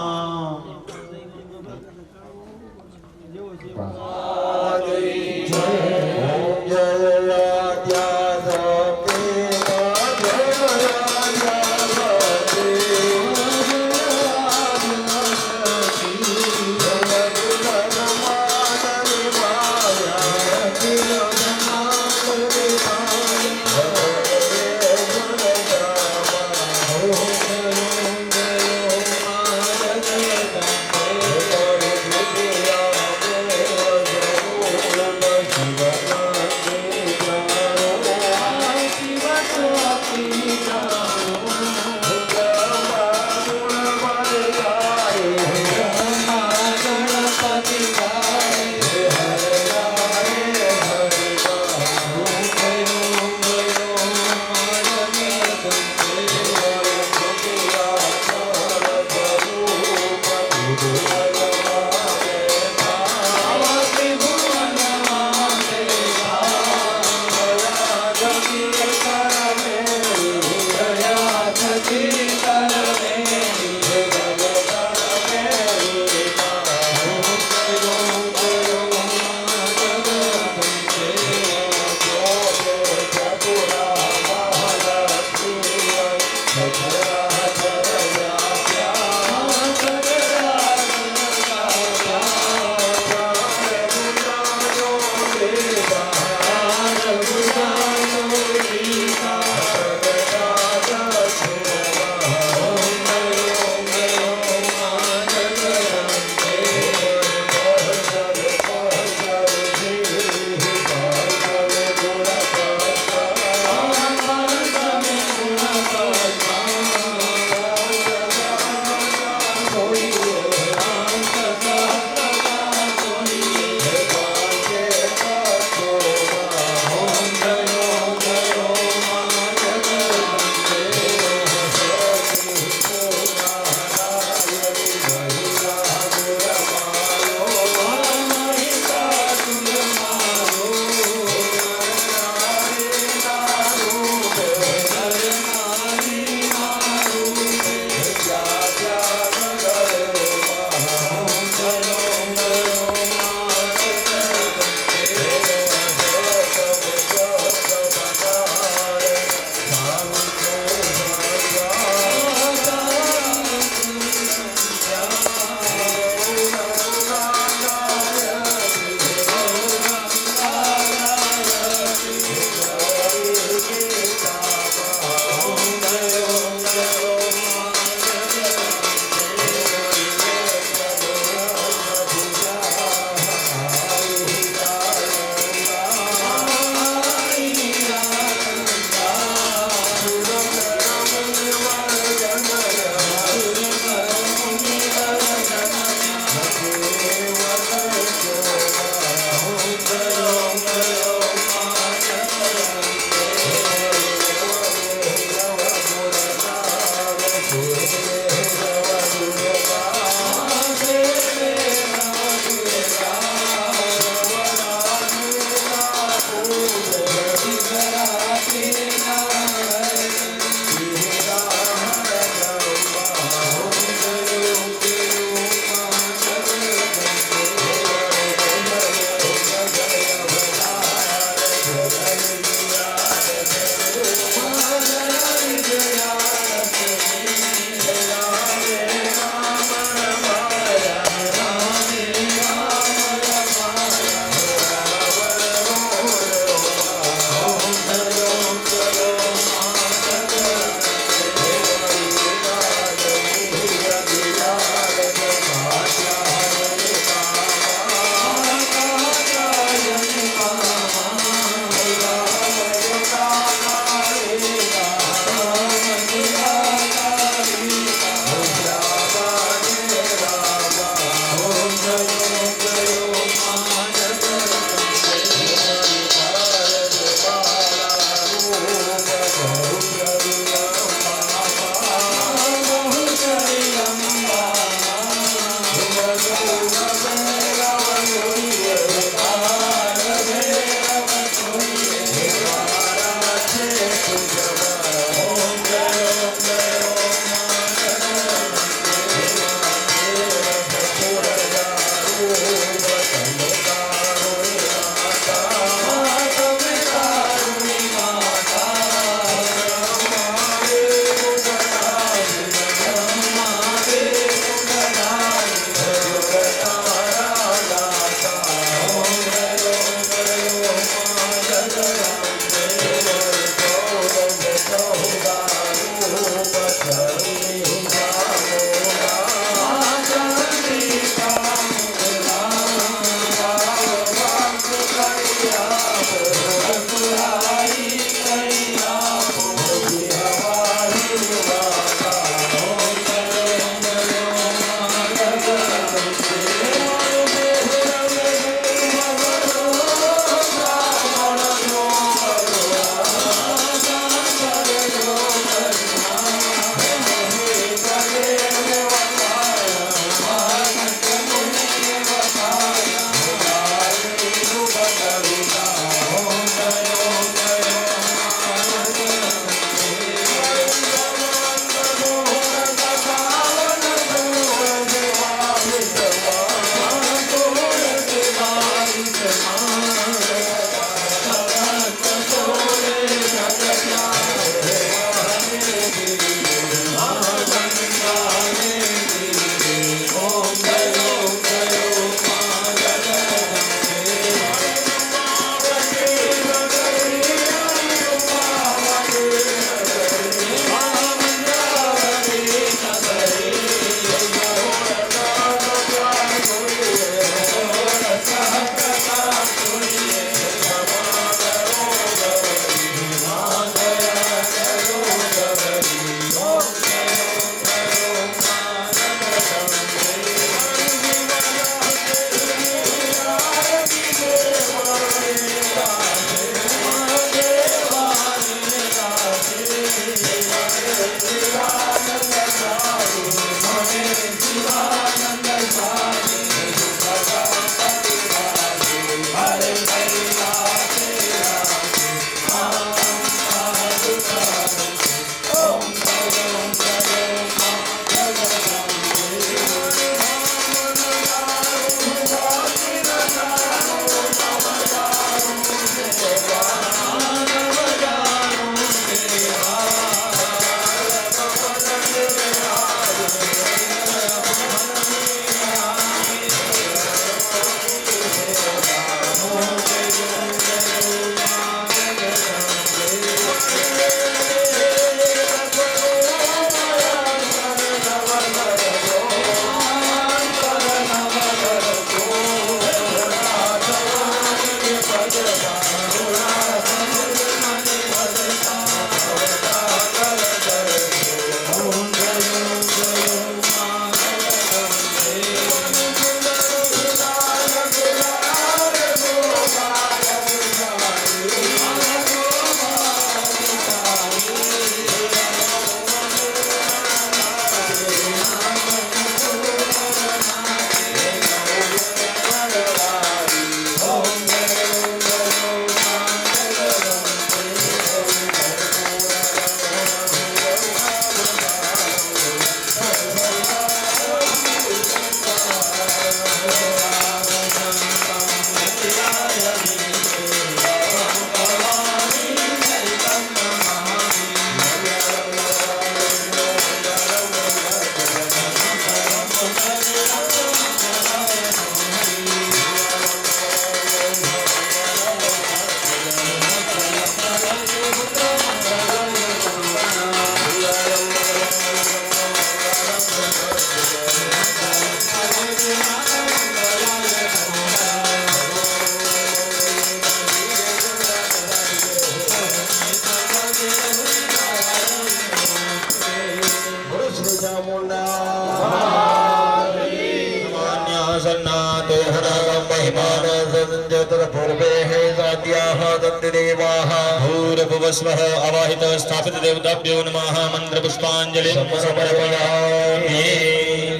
भूर्भुवस्वः अवाहित स्थापित देवताभ्यो नमः मंत्र पुष्पांजलि समर्पयामि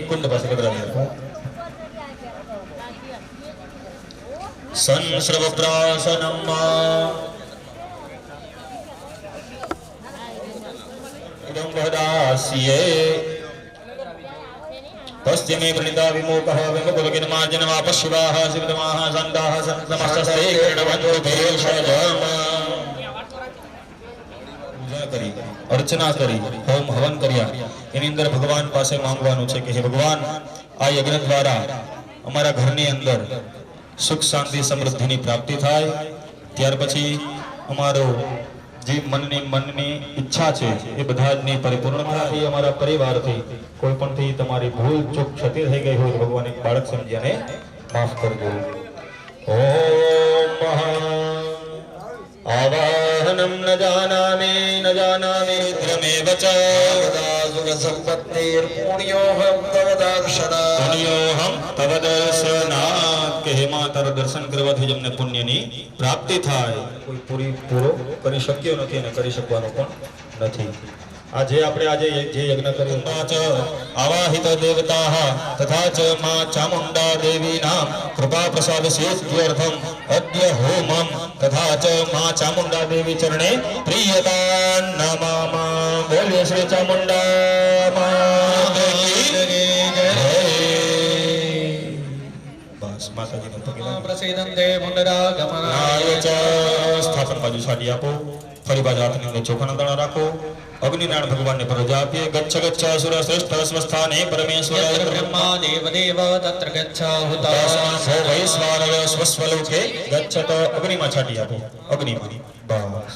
कुंड पास संस्रवप्रासनम् इदं वदास्ये पश्चिमे प्रणीता विमुखः विमुखुलकिन्मार्जनमापशिवाः शिवतमाः सन्ताः समस्तस्ते क्रीडवन्तो भेषजम् પૂજા કરી અર્ચના કરી હોમ હવન કર્યા એની અંદર ભગવાન પાસે માંગવાનું છે કે હે ભગવાન આ યજ્ઞ દ્વારા અમારા ઘરની અંદર સુખ શાંતિ સમૃદ્ધિની પ્રાપ્તિ થાય ત્યાર પછી અમારો જે મનની ઈચ્છા છે એ બધાની પરિપૂર્ણતાથી અમારા પરિવારથી કોઈ પણથી તમારી ભૂલ ચૂક ક્ષતિ થઈ ગઈ હોય ભગવાન એક બાળક સમજીને માફ કરજો ઓમ आवाहनं न जानामि रुद्रमेव च सुख संपत्तिर्पुण्योऽहं तव दर्शनात् કે હે માં તારા દર્શન કરવાથી જ અમને પુણ્યની પ્રાપ્તિ થાય કોઈ પૂરો કરી શક્યો નથી અને કરી શકવાનો પણ નથી આજે આપણે જે યજ્ઞ કર્યો ચ આવાહિત દેવતાઃ તથા ચ માં ચામુંડા દેવીનામ કૃપા પ્રસાદ સિદ્ધ્યર્થમ અદ્ય હોમમ તથા ચ માં ચામુંડા દેવી ચરણે પ્રિયતા નમામા બોલીએ શ્રી ચામુંડા માતા કી જય બસ માતાજીને પગે લાગો પ્રસિદ્ધં તે મુંડરાગમનાય ચ સ્થાપન બાજુ છાડી આપો ફરી બાજુ હાથની અંદર ચોખાના દાણા રાખો અગ્નિનારાયણ ભગવાનને પ્રજા આપીએ ગચ્છ ગચ્છ અસુર શ્રેષ્ઠ સ્વસ્થાને પરમેશ્વરાય બ્રહ્મા દેવદેવ તત્ર ગચ્છાહુતા વૈશ્વાનર સ્વસ્વલોકે ગચ્છત અગ્નિમાં છાટી આપો અગ્નિમાં બસ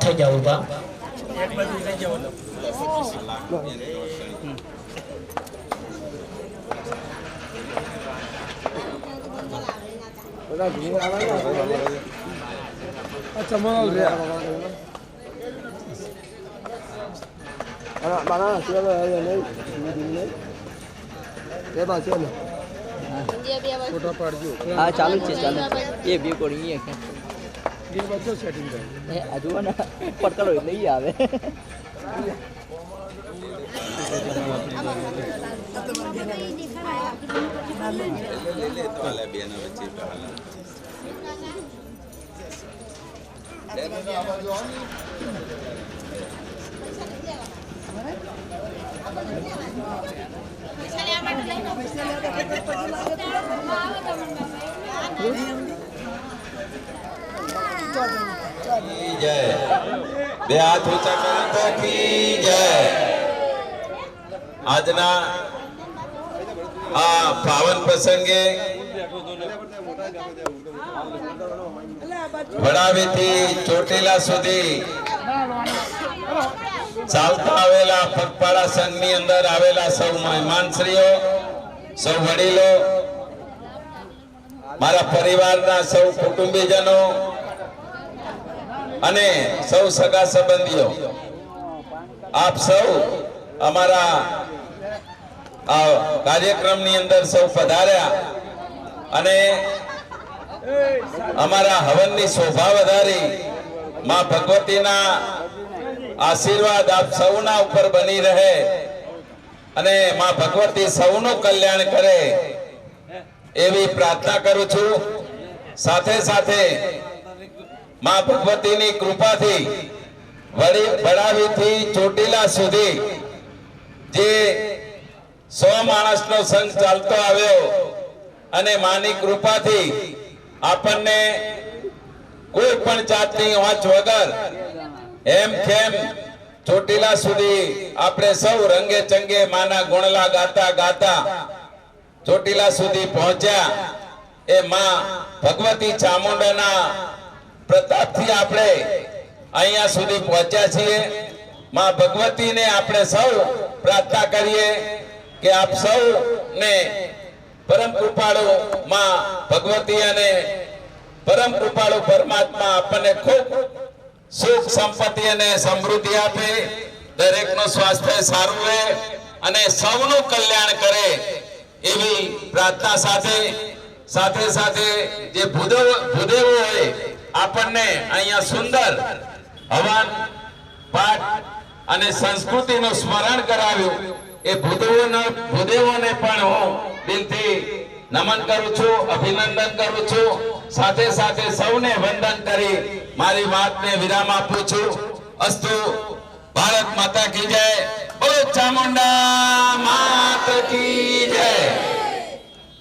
થઈ જાવ ઉભા अच्छा माल रे अरे बना चलो ये नहीं ये बात चलो હા ચાલુ જ છે ચાલુ જ છે. એ બે કોડી અહીંયા આ જુઓ ને પડકડો એટલે ઈ આવે. જય બે હાથ ઊંચા કરો તો કી જય આજના આ પાવન પ્રસંગે વડાવીથી ચોટીલા સુધી ચાલતા આવેલા પગપાળા સંઘની અંદર આવેલા સૌ મહેમાનશ્રીઓ, સૌ વડીલો, મારા પરિવારના સૌ કુટુંબીજનો અને સૌ સગા સંબંધીઓ, આપ સૌ અમારા આ કાર્યક્રમની અંદર સૌ પધાર્યા અને અમારા હવનની શોભા વધારી માં ભગવતીના આશીર્વાદ આપ સૌના ઉપર બની રહે અને માં ભગવતી સૌનું કલ્યાણ કરે એવી પ્રાર્થના કરું છું. સાથે સાથે માં ભગવતીની કૃપાથી વડાવીથી ચોટીલા સુધી જે 100 માણસનો સંઘ ચાલતો આવ્યો અને માની કૃપાથી આપણને કોઈ પણ જાતની વાંચ વગર એમ કેમ ચોટીલા સુધી આપણે સૌ રંગે ચંગે માના ગુણલા ગાતા ગાતા ચોટીલા સુધી પહોંચ્યા. એ માં ભગવતી ચામુંડાના પ્રતાપથી આપણે અહીંયા સુધી પહોંચ્યા છીએ. માં ભગવતીને આપણે સૌ પ્રાર્થના કરીએ કે આપ સૌને પરમ કૃપાળુ માં ભગવતી અને પરમ કૃપાળુ પરમાત્મા આપણને ખૂબ સુખ સંપત્તિ અને સમૃદ્ધિ આપે, દરેકનું સ્વાસ્થ્ય સારું રહે અને સૌનું કલ્યાણ કરે એવી પ્રાર્થના સાથે સાથે જે ભૂદેવો હોય આપણને અહીંયા સુંદર હવન પાઠ અને સંસ્કૃતિનું સ્મરણ કરાવ્યું. એ ભૂદેવોને પણ હું દિલથી નમન કરું છું, અભિનંદન કરું છું. સાથે સાથે સૌને વંદન કરી મારી વાતને વિરામ આપું છું. અસ્તુ. ભારત માતા કી જય. બોલો ચામુંડા